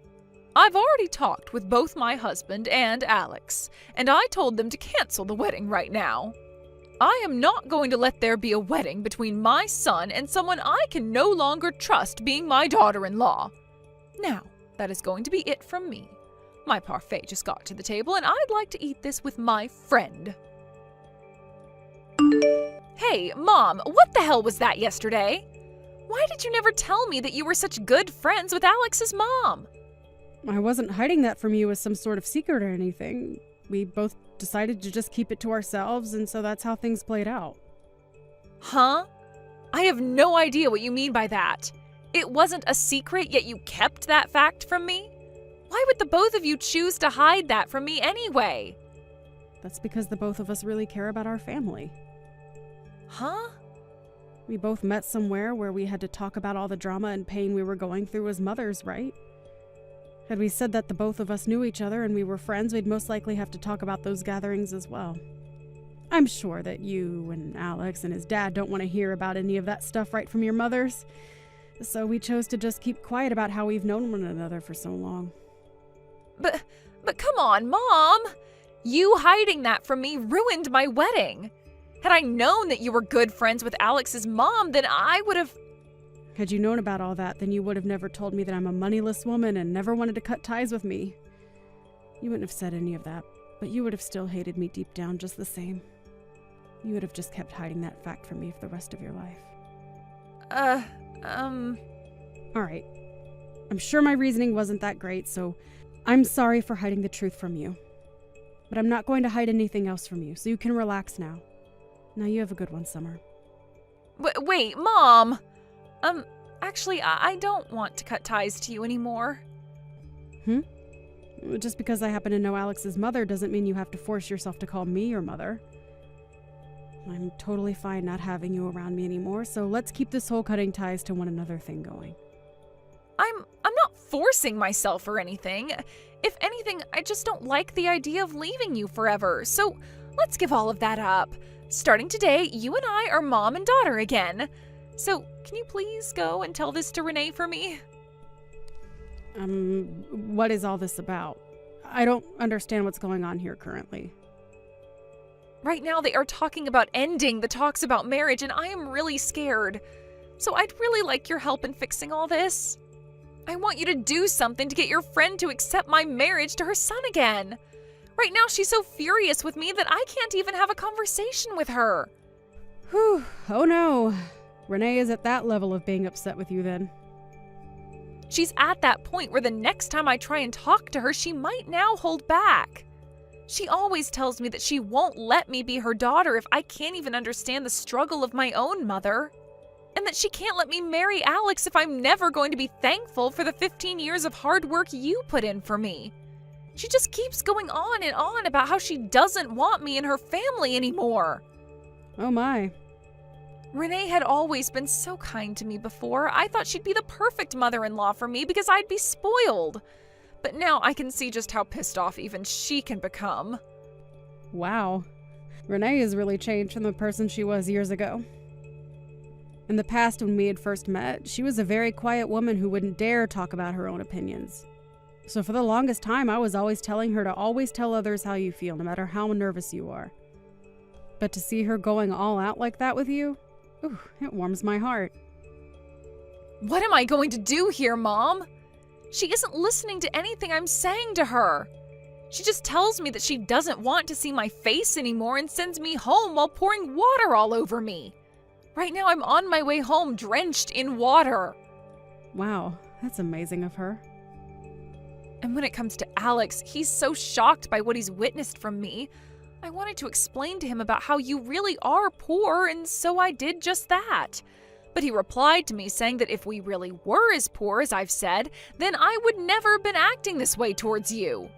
I've already talked with both my husband and Alex, and I told them to cancel the wedding right now. I am not going to let there be a wedding between my son and someone I can no longer trust being my daughter-in-law. Now, that is going to be it from me. My parfait just got to the table, and I'd like to eat this with my friend. Hey, Mom, what the hell was that yesterday? Why did you never tell me that you were such good friends with Alex's mom? I wasn't hiding that from you as some sort of secret or anything. We both decided to just keep it to ourselves, and so that's how things played out. Huh? I have no idea what you mean by that. It wasn't a secret, yet you kept that fact from me? Why would the both of you choose to hide that from me anyway? That's because the both of us really care about our family. Huh? We both met somewhere where we had to talk about all the drama and pain we were going through as mothers, right? Had we said that the both of us knew each other and we were friends, we'd most likely have to talk about those gatherings as well. I'm sure that you and Alex and his dad don't want to hear about any of that stuff right from your mothers. So we chose to just keep quiet about how we've known one another for so long. But come on, Mom! You hiding that from me ruined my wedding. Had I known that you were good friends with Alex's mom, then I would have... Had you known about all that, then you would have never told me that I'm a moneyless woman and never wanted to cut ties with me. You wouldn't have said any of that, but you would have still hated me deep down just the same. You would have just kept hiding that fact from me for the rest of your life. Alright. I'm sure my reasoning wasn't that great, so I'm sorry for hiding the truth from you. But I'm not going to hide anything else from you, so you can relax now. Now you have a good one, Summer. Wait, Mom! Actually, I don't want to cut ties to you anymore. Just because I happen to know Alex's mother doesn't mean you have to force yourself to call me your mother. I'm totally fine not having you around me anymore, so let's keep this whole cutting ties to one another thing going. I'm not forcing myself or anything. If anything, I just don't like the idea of leaving you forever, so let's give all of that up. Starting today, you and I are mom and daughter again. So, can you please go and tell this to Renee for me? What is all this about? I don't understand what's going on here currently. Right now, they are talking about ending the talks about marriage, and I am really scared. So I'd really like your help in fixing all this. I want you to do something to get your friend to accept my marriage to her son again. Right now, she's so furious with me that I can't even have a conversation with her. Whew, oh no. Renee is at that level of being upset with you then. She's at that point where the next time I try and talk to her, she might now hold back. She always tells me that she won't let me be her daughter if I can't even understand the struggle of my own mother. And that she can't let me marry Alex if I'm never going to be thankful for the 15 years of hard work you put in for me. She just keeps going on and on about how she doesn't want me and her family anymore. Oh my. Renee had always been so kind to me before. I thought she'd be the perfect mother-in-law for me because I'd be spoiled. But now I can see just how pissed off even she can become. Wow. Renee has really changed from the person she was years ago. In the past, when we had first met, she was a very quiet woman who wouldn't dare talk about her own opinions. So for the longest time, I was always telling her to always tell others how you feel, no matter how nervous you are. But to see her going all out like that with you, ooh, it warms my heart. What am I going to do here, Mom? She isn't listening to anything I'm saying to her. She just tells me that she doesn't want to see my face anymore and sends me home while pouring water all over me. Right now I'm on my way home drenched in water. Wow, that's amazing of her. And when it comes to Alex, he's so shocked by what he's witnessed from me. I wanted to explain to him about how you really are poor, and so I did just that. But he replied to me saying that if we really were as poor as I've said, then I would never have been acting this way towards you.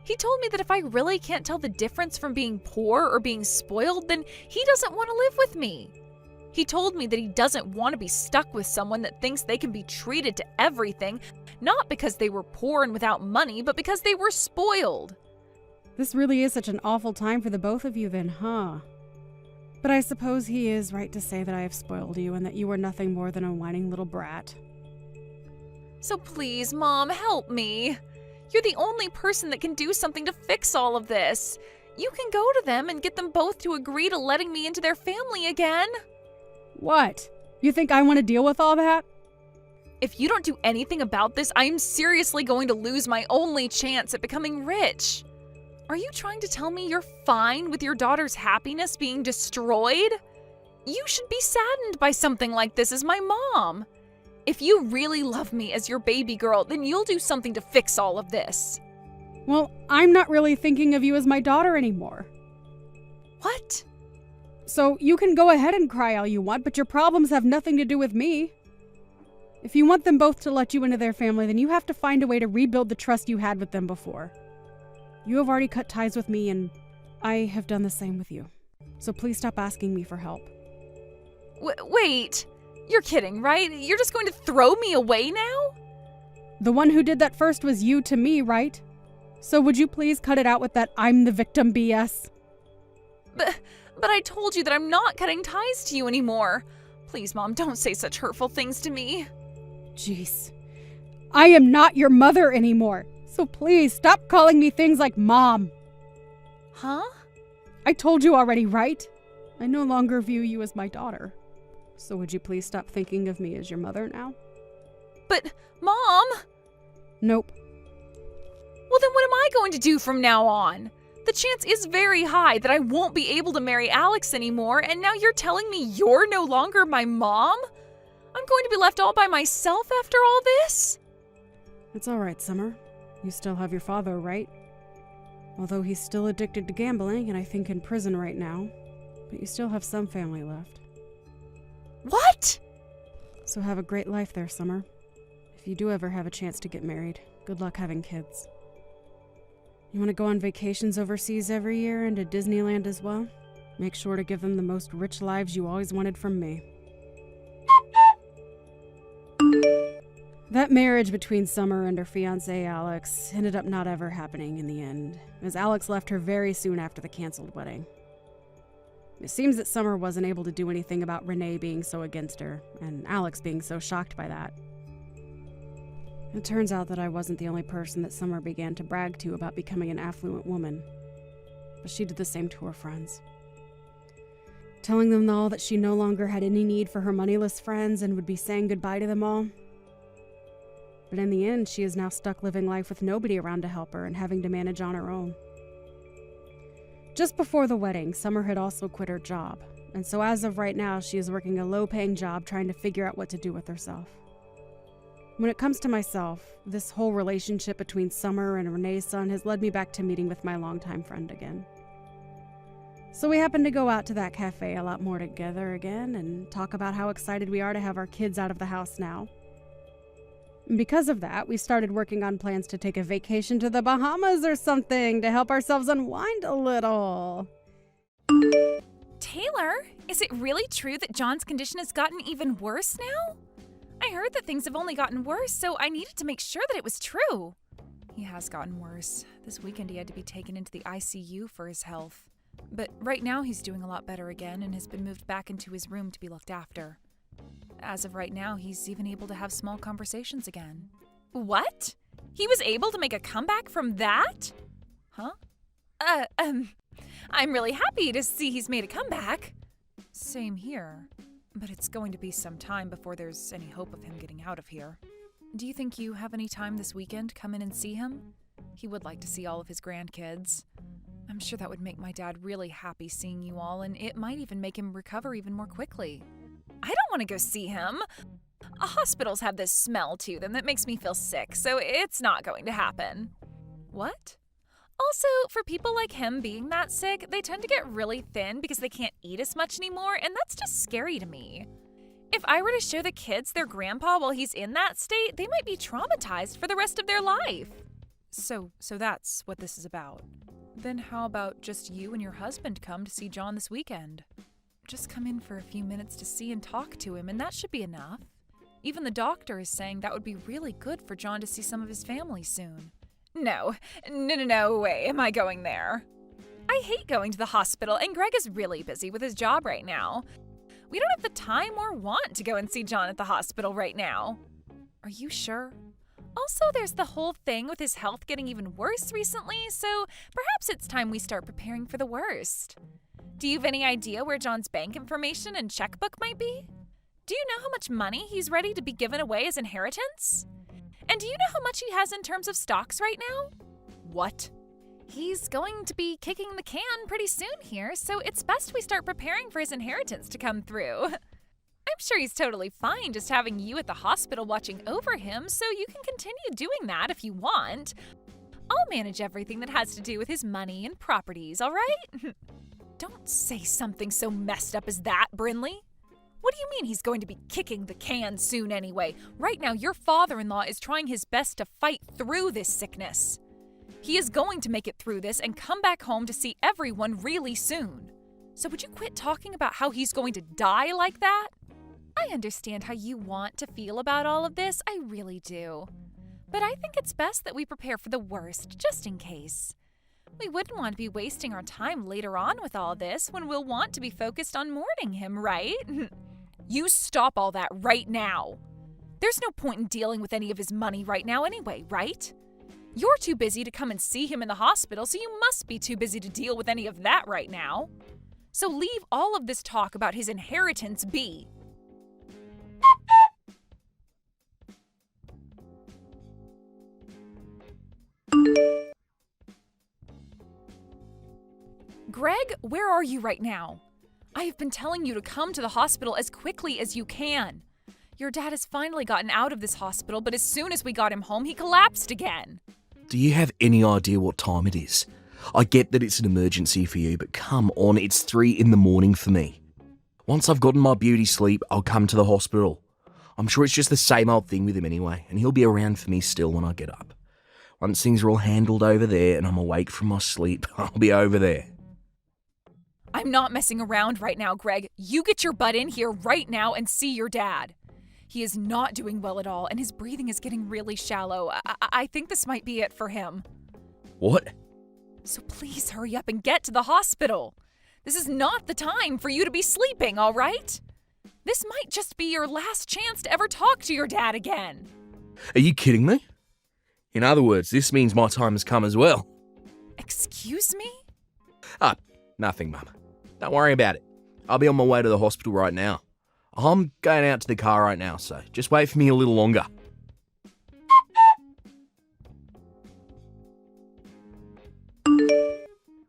He told me that if I really can't tell the difference from being poor or being spoiled, then he doesn't want to live with me. He told me that he doesn't want to be stuck with someone that thinks they can be treated to everything, not because they were poor and without money, but because they were spoiled. This really is such an awful time for the both of you then, huh? But I suppose he is right to say that I have spoiled you and that you are nothing more than a whining little brat. So please, Mom, help me. You're the only person that can do something to fix all of this. You can go to them and get them both to agree to letting me into their family again. What? You think I want to deal with all that? If you don't do anything about this, I am seriously going to lose my only chance at becoming rich. Are you trying to tell me you're fine with your daughter's happiness being destroyed? You should be saddened by something like this as my mom. If you really love me as your baby girl, then you'll do something to fix all of this. Well, I'm not really thinking of you as my daughter anymore. What? So you can go ahead and cry all you want, but your problems have nothing to do with me. If you want them both to let you into their family, then you have to find a way to rebuild the trust you had with them before. You have already cut ties with me, and I have done the same with you. So please stop asking me for help. Wait, you're kidding, right? You're just going to throw me away now? The one who did that first was you to me, right? So would you please cut it out with that I'm the victim BS? But I told you that I'm not cutting ties to you anymore. Please, Mom, don't say such hurtful things to me. Jeez. I am not your mother anymore. So please stop calling me things like Mom. Huh? I told you already, right? I no longer view you as my daughter. So would you please stop thinking of me as your mother now? But, Mom! Nope. Well, then what am I going to do from now on? The chance is very high that I won't be able to marry Alex anymore, and now you're telling me you're no longer my mom? I'm going to be left all by myself after all this? It's all right, Summer. You still have your father, right? Although he's still addicted to gambling and I think in prison right now. But you still have some family left. What? So have a great life there, Summer. If you do ever have a chance to get married, good luck having kids. You want to go on vacations overseas every year and to Disneyland as well? Make sure to give them the most rich lives you always wanted from me. That marriage between Summer and her fiancé Alex ended up not ever happening in the end, as Alex left her very soon after the canceled wedding. It seems that Summer wasn't able to do anything about Renee being so against her, and Alex being so shocked by that. It turns out that I wasn't the only person that Summer began to brag to about becoming an affluent woman, but she did the same to her friends. Telling them all that she no longer had any need for her moneyless friends and would be saying goodbye to them all. But in the end, she is now stuck living life with nobody around to help her and having to manage on her own. Just before the wedding, Summer had also quit her job, and so as of right now, she is working a low-paying job trying to figure out what to do with herself. When it comes to myself, this whole relationship between Summer and Renee's son has led me back to meeting with my longtime friend again. So we happened to go out to that cafe a lot more together again and talk about how excited we are to have our kids out of the house now. And because of that, we started working on plans to take a vacation to the Bahamas or something to help ourselves unwind a little. Taylor, is it really true that John's condition has gotten even worse now? I heard that things have only gotten worse, so I needed to make sure that it was true. He has gotten worse. This weekend he had to be taken into the ICU for his health. But right now he's doing a lot better again and has been moved back into his room to be looked after. As of right now, he's even able to have small conversations again. What? He was able to make a comeback from that? Huh? I'm really happy to see he's made a comeback. Same here. But it's going to be some time before there's any hope of him getting out of here. Do you think you have any time this weekend to come in and see him? He would like to see all of his grandkids. I'm sure that would make my dad really happy seeing you all, and it might even make him recover even more quickly. I don't want to go see him. Hospitals have this smell to them that makes me feel sick, so it's not going to happen. What? Also, for people like him being that sick, they tend to get really thin because they can't eat as much anymore, and that's just scary to me. If I were to show the kids their grandpa while he's in that state, they might be traumatized for the rest of their life. So that's what this is about. Then how about just you and your husband come to see John this weekend? Just come in for a few minutes to see and talk to him, and that should be enough. Even the doctor is saying that would be really good for John to see some of his family soon. No way am I going there. I hate going to the hospital, and Greg is really busy with his job right now. We don't have the time or want to go and see John at the hospital right now. Are you sure? Also, there's the whole thing with his health getting even worse recently, so perhaps it's time we start preparing for the worst. Do you have any idea where John's bank information and checkbook might be? Do you know how much money he's ready to be given away as inheritance? And do you know how much he has in terms of stocks right now? What? He's going to be kicking the can pretty soon here, so it's best we start preparing for his inheritance to come through. I'm sure he's totally fine just having you at the hospital watching over him, so you can continue doing that if you want. I'll manage everything that has to do with his money and properties, all right? Don't say something so messed up as that, Brinley. What do you mean he's going to be kicking the can soon anyway? Right now, your father-in-law is trying his best to fight through this sickness. He is going to make it through this and come back home to see everyone really soon. So would you quit talking about how he's going to die like that? I understand how you want to feel about all of this, I really do. But I think it's best that we prepare for the worst, just in case. We wouldn't want to be wasting our time later on with all this when we'll want to be focused on mourning him, right? You stop all that right now. There's no point in dealing with any of his money right now anyway, right? You're too busy to come and see him in the hospital, so you must be too busy to deal with any of that right now. So leave all of this talk about his inheritance be. Greg, where are you right now? I have been telling you to come to the hospital as quickly as you can. Your dad has finally gotten out of this hospital, but as soon as we got him home, he collapsed again. Do you have any idea what time it is? I get that it's an emergency for you, but come on, it's 3 a.m. for me. Once I've gotten my beauty sleep, I'll come to the hospital. I'm sure it's just the same old thing with him anyway, and he'll be around for me still when I get up. Once things are all handled over there and I'm awake from my sleep, I'll be over there. I'm not messing around right now, Greg. You get your butt in here right now and see your dad. He is not doing well at all, and his breathing is getting really shallow. I think this might be it for him. What? So please hurry up and get to the hospital. This is not the time for you to be sleeping, all right? This might just be your last chance to ever talk to your dad again. Are you kidding me? In other words, this means my time has come as well. Excuse me? Nothing, Mum. Don't worry about it. I'll be on my way to the hospital right now. I'm going out to the car right now, so just wait for me a little longer.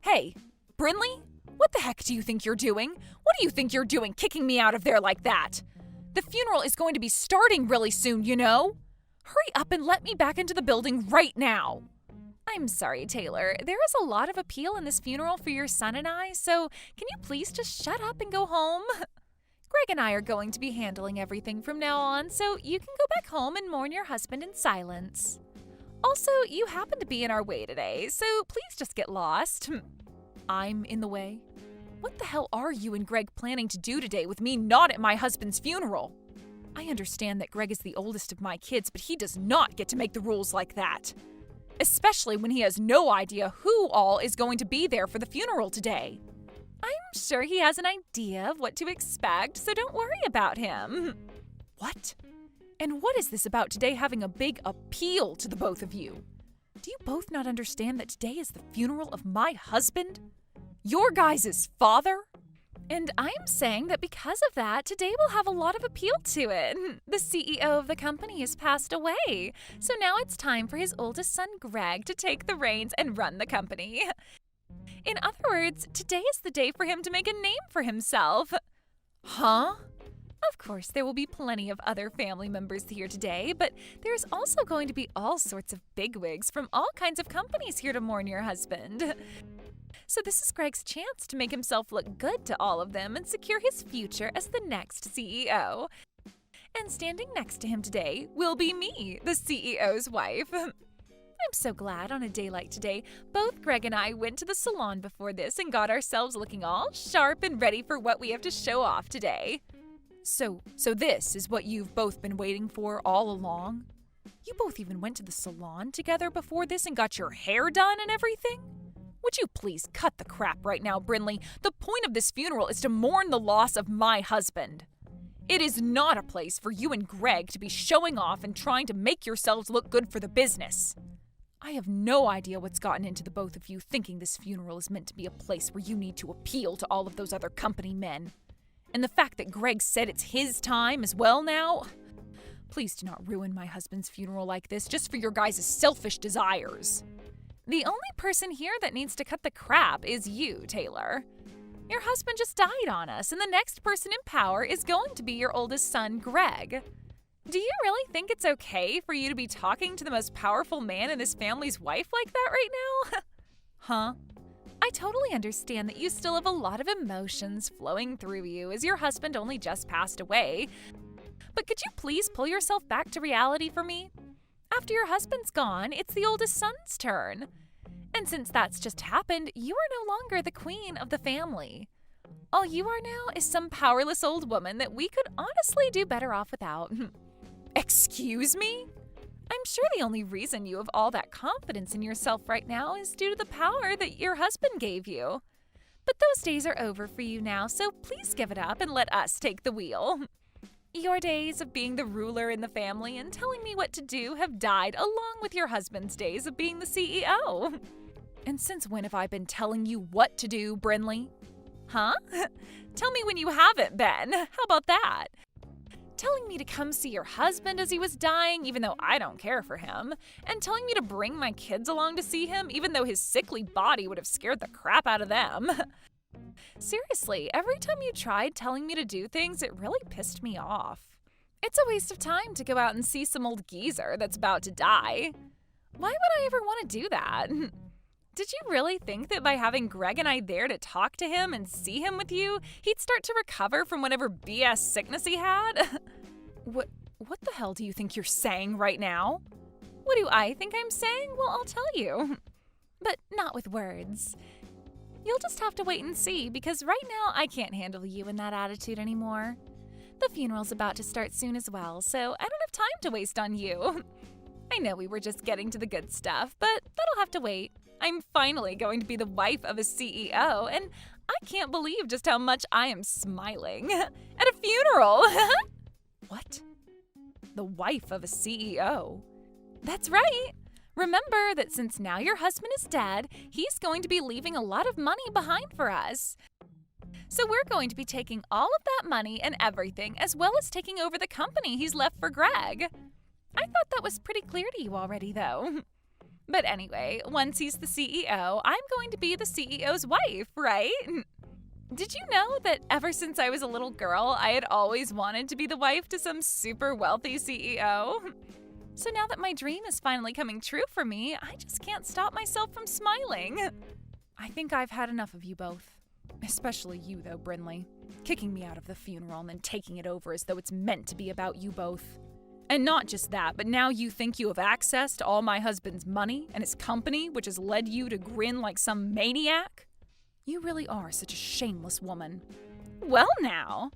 Hey, Brinley? What the heck do you think you're doing? What do you think you're doing kicking me out of there like that? The funeral is going to be starting really soon, you know? Hurry up and let me back into the building right now. I'm sorry, Taylor. There is a lot of appeal in this funeral for your son and I, so can you please just shut up and go home? Greg and I are going to be handling everything from now on, so you can go back home and mourn your husband in silence. Also, you happen to be in our way today, so please just get lost. I'm in the way? What the hell are you and Greg planning to do today with me not at my husband's funeral? I understand that Greg is the oldest of my kids, but he does not get to make the rules like that. Especially when he has no idea who all is going to be there for the funeral today. I'm sure he has an idea of what to expect, so don't worry about him. What? And what is this about today having a big appeal to the both of you? Do you both not understand that today is the funeral of my husband? Your guys' father? And I'm saying that because of that, today will have a lot of appeal to it. The CEO of the company has passed away, so now it's time for his oldest son, Greg, to take the reins and run the company. In other words, today is the day for him to make a name for himself. Huh? Of course, there will be plenty of other family members here today, but there's also going to be all sorts of bigwigs from all kinds of companies here to mourn your husband. So this is Greg's chance to make himself look good to all of them and secure his future as the next CEO. And standing next to him today will be me, the CEO's wife. I'm so glad on a day like today, both Greg and I went to the salon before this and got ourselves looking all sharp and ready for what we have to show off today. So this is what you've both been waiting for all along? You both even went to the salon together before this and got your hair done and everything? Would you please cut the crap right now, Brinley? The point of this funeral is to mourn the loss of my husband. It is not a place for you and Greg to be showing off and trying to make yourselves look good for the business. I have no idea what's gotten into the both of you thinking this funeral is meant to be a place where you need to appeal to all of those other company men. And the fact that Greg said it's his time as well now? Please do not ruin my husband's funeral like this just for your guys' selfish desires. The only person here that needs to cut the crap is you, Taylor. Your husband just died on us, and the next person in power is going to be your oldest son, Greg. Do you really think it's okay for you to be talking to the most powerful man in this family's wife like that right now? Huh? I totally understand that you still have a lot of emotions flowing through you as your husband only just passed away. But could you please pull yourself back to reality for me? After your husband's gone, it's the oldest son's turn. And since that's just happened, you are no longer the queen of the family. All you are now is some powerless old woman that we could honestly do better off without. Excuse me? I'm sure the only reason you have all that confidence in yourself right now is due to the power that your husband gave you. But those days are over for you now, so please give it up and let us take the wheel. Your days of being the ruler in the family and telling me what to do have died along with your husband's days of being the CEO. And since when have I been telling you what to do, Brinley? Huh? Tell me when you haven't been. How about that? Telling me to come see your husband as he was dying, even though I don't care for him, and telling me to bring my kids along to see him, even though his sickly body would have scared the crap out of them. Seriously, every time you tried telling me to do things, it really pissed me off. It's a waste of time to go out and see some old geezer that's about to die. Why would I ever want to do that? Did you really think that by having Greg and I there to talk to him and see him with you, he'd start to recover from whatever BS sickness he had? What the hell do you think you're saying right now? What do I think I'm saying? Well, I'll tell you. But not with words. You'll just have to wait and see, because right now I can't handle you in that attitude anymore. The funeral's about to start soon as well, so I don't have time to waste on you. I know we were just getting to the good stuff, but that'll have to wait. I'm finally going to be the wife of a CEO, and I can't believe just how much I am smiling at a funeral. What? The wife of a CEO? That's right. Remember that since now your husband is dead, he's going to be leaving a lot of money behind for us. So we're going to be taking all of that money and everything, as well as taking over the company he's left for Greg. I thought that was pretty clear to you already, though. But anyway, once he's the CEO, I'm going to be the CEO's wife, right? Did you know that ever since I was a little girl, I had always wanted to be the wife to some super wealthy CEO? So now that my dream is finally coming true for me, I just can't stop myself from smiling. I think I've had enough of you both. Especially you, though, Brinley. Kicking me out of the funeral and then taking it over as though it's meant to be about you both. And not just that, but now you think you have access to all my husband's money and his company, which has led you to grin like some maniac? You really are such a shameless woman. Well now,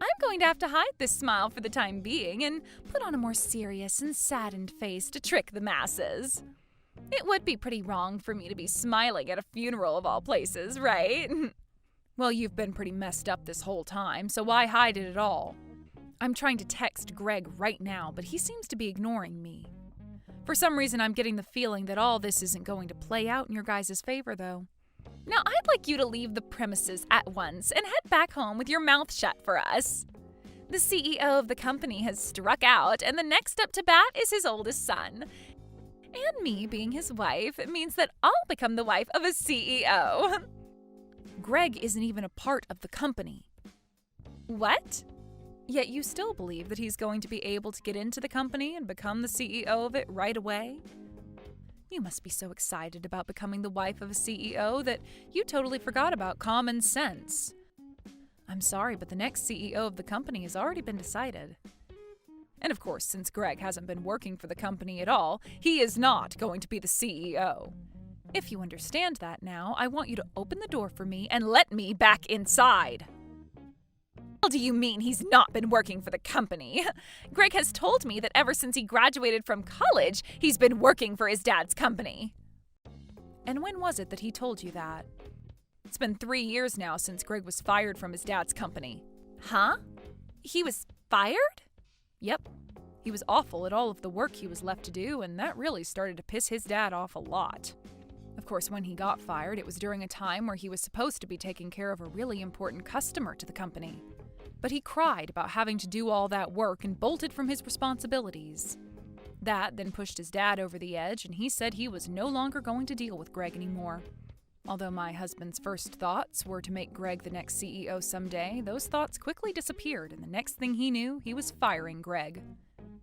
I'm going to have to hide this smile for the time being and put on a more serious and saddened face to trick the masses. It would be pretty wrong for me to be smiling at a funeral of all places, right? Well, you've been pretty messed up this whole time, so why hide it at all? I'm trying to text Greg right now, but he seems to be ignoring me. For some reason, I'm getting the feeling that all this isn't going to play out in your guys' favor, though. Now, I'd like you to leave the premises at once and head back home with your mouth shut for us. The CEO of the company has struck out, and the next up to bat is his oldest son. And me being his wife means that I'll become the wife of a CEO. Greg isn't even a part of the company. What? Yet you still believe that he's going to be able to get into the company and become the CEO of it right away? You must be so excited about becoming the wife of a CEO that you totally forgot about common sense. I'm sorry, but the next CEO of the company has already been decided. And of course, since Greg hasn't been working for the company at all, he is not going to be the CEO. If you understand that now, I want you to open the door for me and let me back inside. What do you mean he's not been working for the company? Greg has told me that ever since he graduated from college, he's been working for his dad's company. And when was it that he told you that? It's been 3 years now since Greg was fired from his dad's company. Huh? He was fired? Yep. He was awful at all of the work he was left to do, and that really started to piss his dad off a lot. Of course, when he got fired, it was during a time where he was supposed to be taking care of a really important customer to the company. But he cried about having to do all that work and bolted from his responsibilities. That then pushed his dad over the edge, and he said he was no longer going to deal with Greg anymore. Although my husband's first thoughts were to make Greg the next CEO someday, those thoughts quickly disappeared, and the next thing he knew, he was firing Greg.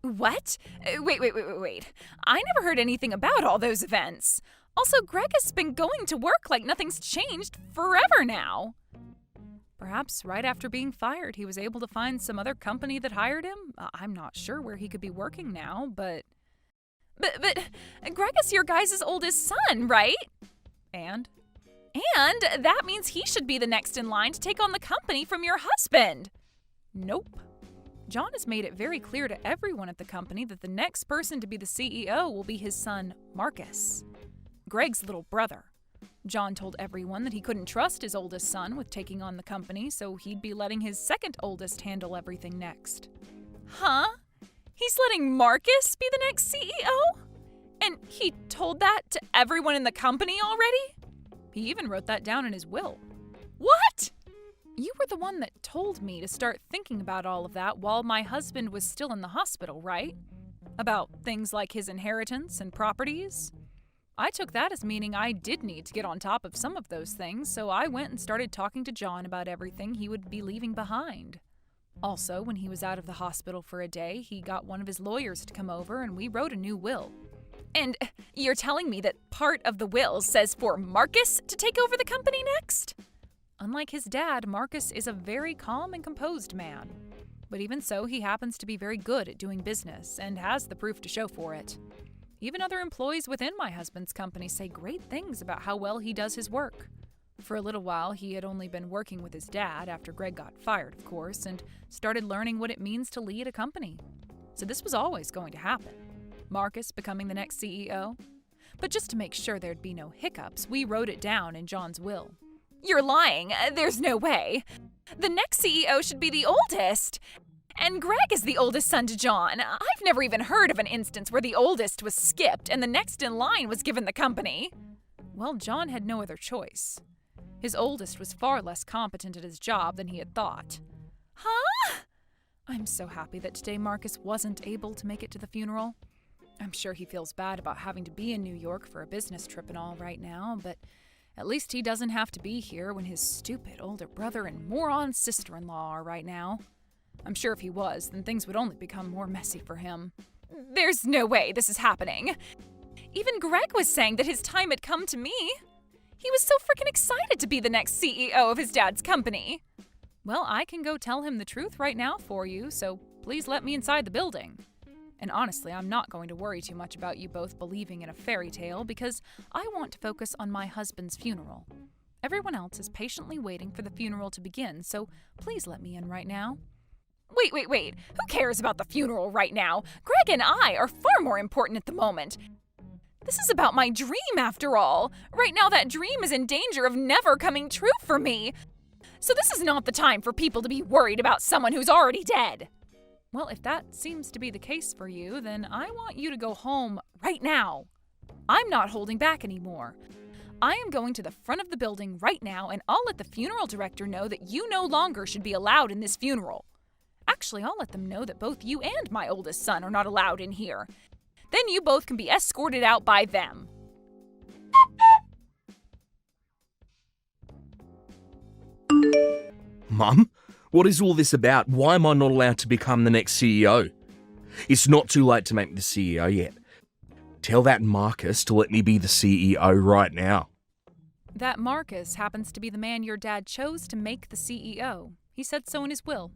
What? Wait. I never heard anything about all those events. Also, Greg has been going to work like nothing's changed forever now. Perhaps right after being fired, he was able to find some other company that hired him. I'm not sure where he could be working now, but Greg is your guys' oldest son, right? And that means he should be the next in line to take on the company from your husband. Nope. John has made it very clear to everyone at the company that the next person to be the CEO will be his son, Marcus, Greg's little brother. John told everyone that he couldn't trust his oldest son with taking on the company, so he'd be letting his second oldest handle everything next. Huh? He's letting Marcus be the next CEO? And he told that to everyone in the company already? He even wrote that down in his will. What? You were the one that told me to start thinking about all of that while my husband was still in the hospital, right? About things like his inheritance and properties? I took that as meaning I did need to get on top of some of those things, so I went and started talking to John about everything he would be leaving behind. Also, when he was out of the hospital for a day, he got one of his lawyers to come over and we wrote a new will. And you're telling me that part of the will says for Marcus to take over the company next? Unlike his dad, Marcus is a very calm and composed man. But even so, he happens to be very good at doing business and has the proof to show for it. Even other employees within my husband's company say great things about how well he does his work. For a little while, he had only been working with his dad after Greg got fired, of course, and started learning what it means to lead a company. So this was always going to happen. Marcus becoming the next CEO. But just to make sure there'd be no hiccups, we wrote it down in John's will. You're lying. There's no way. The next CEO should be the oldest. And Greg is the oldest son to John. I've never even heard of an instance where the oldest was skipped and the next in line was given the company. Well, John had no other choice. His oldest was far less competent at his job than he had thought. Huh? I'm so happy that today Marcus wasn't able to make it to the funeral. I'm sure he feels bad about having to be in New York for a business trip and all right now, but at least he doesn't have to be here when his stupid older brother and moron sister-in-law are right now. I'm sure if he was, then things would only become more messy for him. There's no way this is happening. Even Greg was saying that his time had come to me. He was so freaking excited to be the next CEO of his dad's company. Well, I can go tell him the truth right now for you, so please let me inside the building. And honestly, I'm not going to worry too much about you both believing in a fairy tale because I want to focus on my husband's funeral. Everyone else is patiently waiting for the funeral to begin, so please let me in right now. Wait. Who cares about the funeral right now? Greg and I are far more important at the moment. This is about my dream, after all. Right now, that dream is in danger of never coming true for me. So this is not the time for people to be worried about someone who's already dead. Well, if that seems to be the case for you, then I want you to go home right now. I'm not holding back anymore. I am going to the front of the building right now, and I'll let the funeral director know that you no longer should be allowed in this funeral. Actually, I'll let them know that both you and my oldest son are not allowed in here. Then you both can be escorted out by them. Mum? What is all this about? Why am I not allowed to become the next CEO? It's not too late to make me the CEO yet. Tell that Marcus to let me be the CEO right now. That Marcus happens to be the man your dad chose to make the CEO. He said so in his will.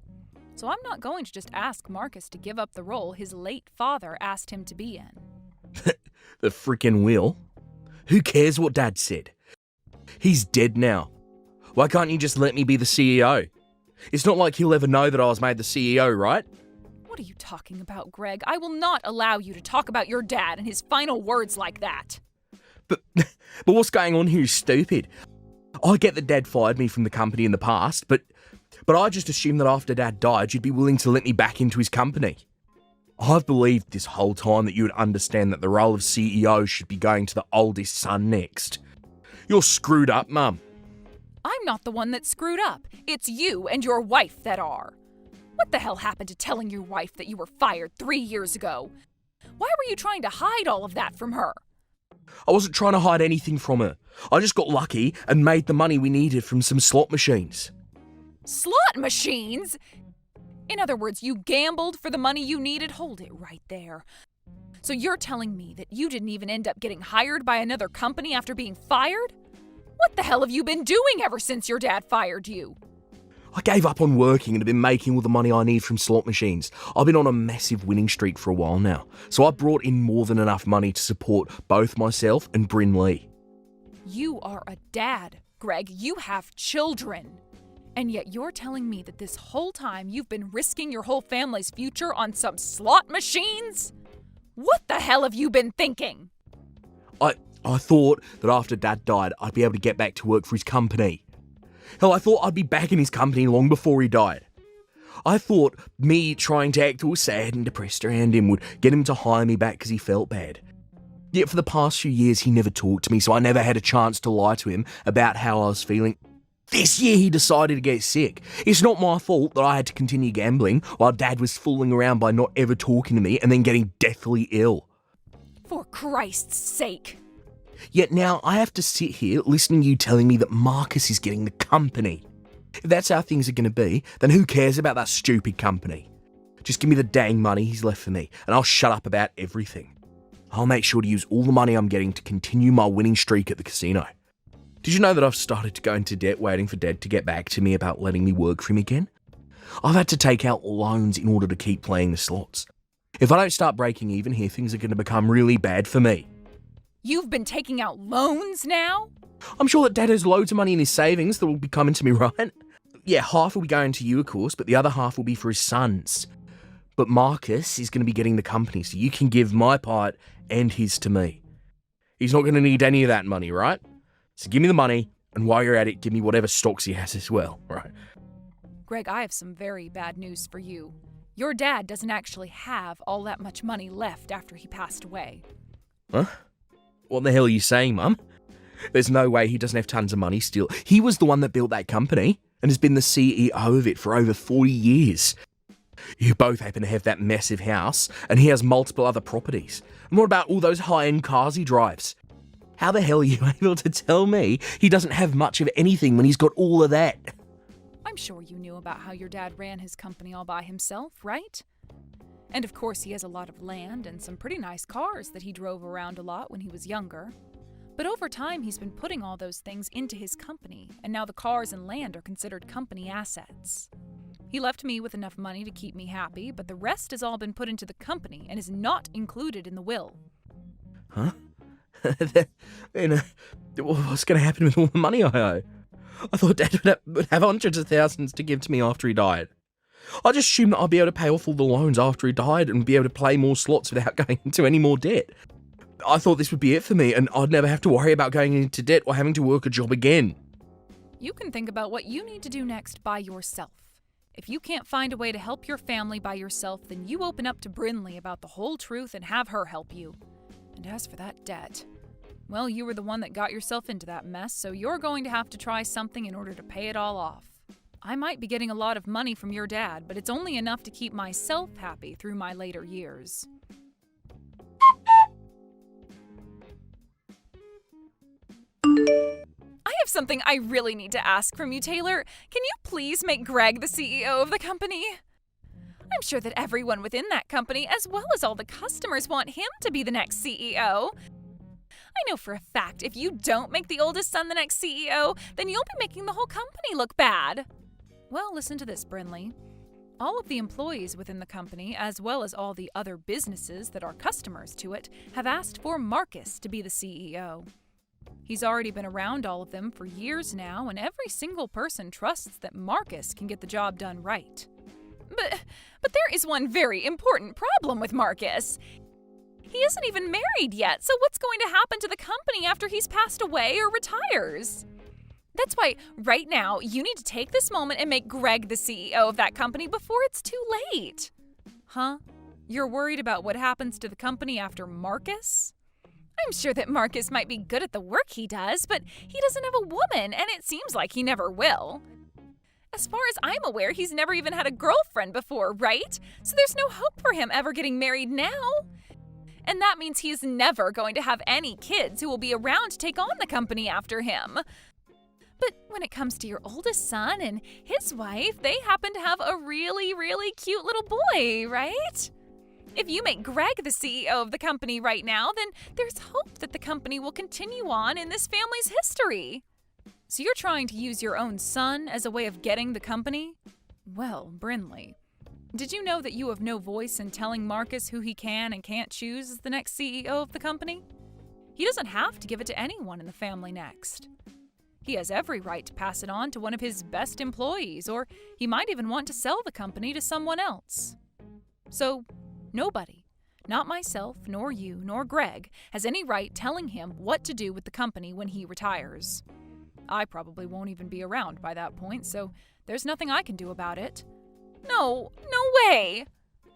So I'm not going to just ask Marcus to give up the role his late father asked him to be in. The frickin' will? Who cares what Dad said? He's dead now. Why can't you just let me be the CEO? It's not like he'll ever know that I was made the CEO, right? What are you talking about, Greg? I will not allow you to talk about your dad and his final words like that. But what's going on here is stupid. I get that Dad fired me from the company in the past, but I just assumed that after Dad died, you'd be willing to let me back into his company. I've believed this whole time that you would understand that the role of CEO should be going to the oldest son next. You're screwed up, Mum. I'm not the one that's screwed up. It's you and your wife that are. What the hell happened to telling your wife that you were fired 3 years ago? Why were you trying to hide all of that from her? I wasn't trying to hide anything from her. I just got lucky and made the money we needed from some slot machines. Slot machines? In other words, you gambled for the money you needed? Hold it right there. So you're telling me that you didn't even end up getting hired by another company after being fired? What the hell have you been doing ever since your dad fired you? I gave up on working and have been making all the money I need from slot machines. I've been on a massive winning streak for a while now, so I brought in more than enough money to support both myself and Bryn Lee. You are a dad, Greg. You have children. And yet you're telling me that this whole time you've been risking your whole family's future on some slot machines? What the hell have you been thinking? I thought that after Dad died, I'd be able to get back to work for his company. Hell, I thought I'd be back in his company long before he died. I thought me trying to act all sad and depressed around him would get him to hire me back because he felt bad. Yet for the past few years, he never talked to me, so I never had a chance to lie to him about how I was feeling. This year, he decided to get sick. It's not my fault that I had to continue gambling while Dad was fooling around by not ever talking to me and then getting deathly ill. For Christ's sake. Yet now I have to sit here listening to you telling me that Marcus is getting the company. If that's how things are going to be, then who cares about that stupid company? Just give me the dang money he's left for me, and I'll shut up about everything. I'll make sure to use all the money I'm getting to continue my winning streak at the casino. Did you know that I've started to go into debt waiting for Dad to get back to me about letting me work for him again? I've had to take out loans in order to keep playing the slots. If I don't start breaking even here, things are going to become really bad for me. You've been taking out loans now? I'm sure that Dad has loads of money in his savings that will be coming to me, right? Yeah, half will be going to you, of course, but the other half will be for his sons. But Marcus is going to be getting the company, so you can give my part and his to me. He's not going to need any of that money, right? So give me the money, and while you're at it, give me whatever stocks he has as well, right? Greg, I have some very bad news for you. Your dad doesn't actually have all that much money left after he passed away. Huh? What the hell are you saying, Mum? There's no way he doesn't have tons of money still. He was the one that built that company and has been the CEO of it for over 40 years. You both happen to have that massive house, and he has multiple other properties. And what about all those high-end cars he drives? How the hell are you able to tell me he doesn't have much of anything when he's got all of that? I'm sure you knew about how your dad ran his company all by himself, right? And of course he has a lot of land and some pretty nice cars that he drove around a lot when he was younger. But over time he's been putting all those things into his company, and now the cars and land are considered company assets. He left me with enough money to keep me happy, but the rest has all been put into the company and is not included in the will. Huh? What's going to happen with all the money I owe? I thought Dad would have hundreds of thousands to give to me after he died. I just assumed that I'd be able to pay off all the loans after he died and be able to play more slots without going into any more debt. I thought this would be it for me, and I'd never have to worry about going into debt or having to work a job again. You can think about what you need to do next by yourself. If you can't find a way to help your family by yourself, then you open up to Brinley about the whole truth and have her help you. And as for that debt, well, you were the one that got yourself into that mess, so you're going to have to try something in order to pay it all off. I might be getting a lot of money from your dad, but it's only enough to keep myself happy through my later years. I have something I really need to ask from you, Taylor. Can you please make Greg the CEO of the company? I'm sure that everyone within that company, as well as all the customers, want him to be the next CEO. I know for a fact if you don't make the oldest son the next CEO, then you'll be making the whole company look bad. Well, listen to this, Brinley. All of the employees within the company, as well as all the other businesses that are customers to it, have asked for Marcus to be the CEO. He's already been around all of them for years now, and every single person trusts that Marcus can get the job done right. But there is one very important problem with Marcus. He isn't even married yet, so what's going to happen to the company after he's passed away or retires? That's why, right now, you need to take this moment and make Greg the CEO of that company before it's too late. Huh? You're worried about what happens to the company after Marcus? I'm sure that Marcus might be good at the work he does, but he doesn't have a woman, and it seems like he never will. As far as I'm aware, he's never even had a girlfriend before, right? So there's no hope for him ever getting married now. And that means he's never going to have any kids who will be around to take on the company after him. But when it comes to your oldest son and his wife, they happen to have a really, really cute little boy, right? If you make Greg the CEO of the company right now, then there's hope that the company will continue on in this family's history. So you're trying to use your own son as a way of getting the company? Well, Brinley, did you know that you have no voice in telling Marcus who he can and can't choose as the next CEO of the company? He doesn't have to give it to anyone in the family next. He has every right to pass it on to one of his best employees, or he might even want to sell the company to someone else. So, nobody, not myself, nor you, nor Greg, has any right telling him what to do with the company when he retires. I probably won't even be around by that point, so there's nothing I can do about it. No way!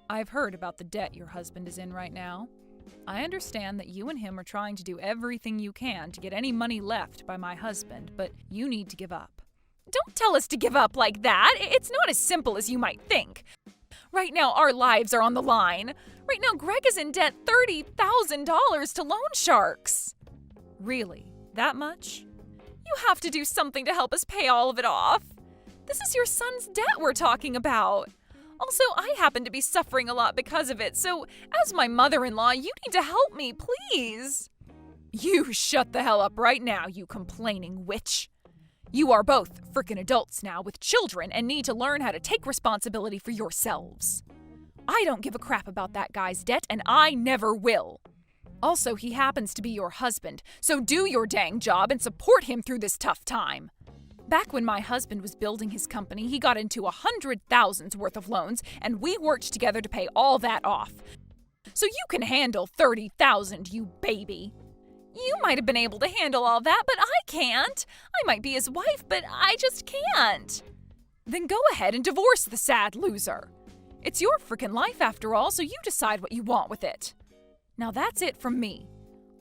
I've heard about the debt your husband is in right now. I understand that you and him are trying to do everything you can to get any money left by my husband, but you need to give up. Don't tell us to give up like that. It's not as simple as you might think. Right now, our lives are on the line. Right now, Greg is in debt $30,000 to loan sharks. Really? That much? You have to do something to help us pay all of it off. This is your son's debt we're talking about. Also, I happen to be suffering a lot because of it, so as my mother-in-law, you need to help me, please. You shut the hell up right now, you complaining witch. You are both frickin' adults now with children and need to learn how to take responsibility for yourselves. I don't give a crap about that guy's debt, and I never will. Also, he happens to be your husband, so do your dang job and support him through this tough time. Back when my husband was building his company, he got into 100,000's worth of loans, and we worked together to pay all that off. So you can handle 30,000, you baby. You might have been able to handle all that, but I can't. I might be his wife, but I just can't. Then go ahead and divorce the sad loser. It's your frickin' life after all, so you decide what you want with it. Now that's it from me.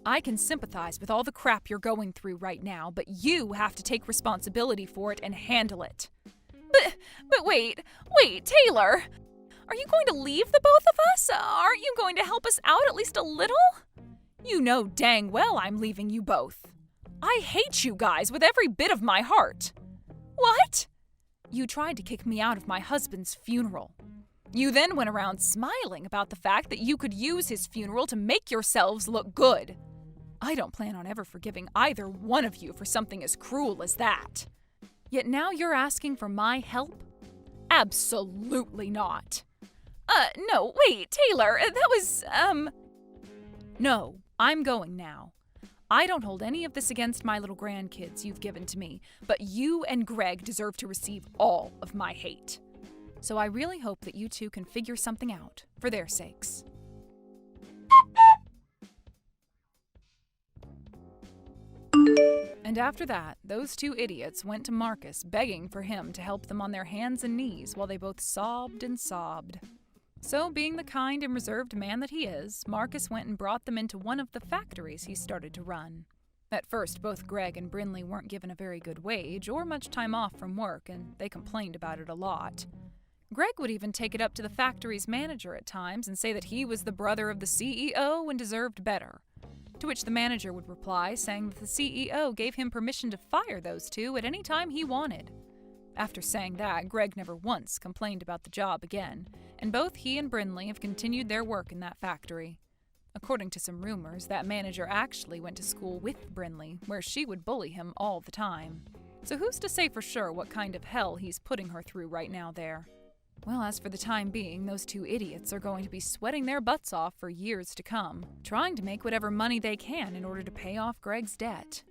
I can sympathize with all the crap you're going through right now, but you have to take responsibility for it and handle it. But wait, Taylor! Are you going to leave the both of us? Aren't you going to help us out at least a little? You know dang well I'm leaving you both. I hate you guys with every bit of my heart. What? You tried to kick me out of my husband's funeral. You then went around smiling about the fact that you could use his funeral to make yourselves look good. I don't plan on ever forgiving either one of you for something as cruel as that. Yet now you're asking for my help? Absolutely not. No, wait, Taylor, that was, No, I'm going now. I don't hold any of this against my little grandkids you've given to me, but you and Greg deserve to receive all of my hate. So I really hope that you two can figure something out, for their sakes. And after that, those two idiots went to Marcus begging for him to help them on their hands and knees while they both sobbed and sobbed. So, being the kind and reserved man that he is, Marcus went and brought them into one of the factories he started to run. At first, both Greg and Brinley weren't given a very good wage or much time off from work, and they complained about it a lot. Greg would even take it up to the factory's manager at times and say that he was the brother of the CEO and deserved better. To which the manager would reply saying that the CEO gave him permission to fire those two at any time he wanted. After saying that, Greg never once complained about the job again, and both he and Brinley have continued their work in that factory. According to some rumors, that manager actually went to school with Brinley, where she would bully him all the time. So who's to say for sure what kind of hell he's putting her through right now there? Well, as for the time being, those two idiots are going to be sweating their butts off for years to come, trying to make whatever money they can in order to pay off Greg's debt.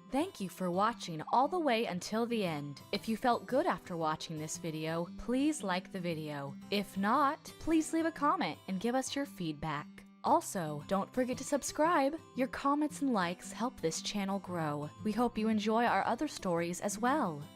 Thank you for watching all the way until the end. If you felt good after watching this video, please like the video. If not, please leave a comment and give us your feedback. Also, don't forget to subscribe. Your comments and likes help this channel grow. We hope you enjoy our other stories as well.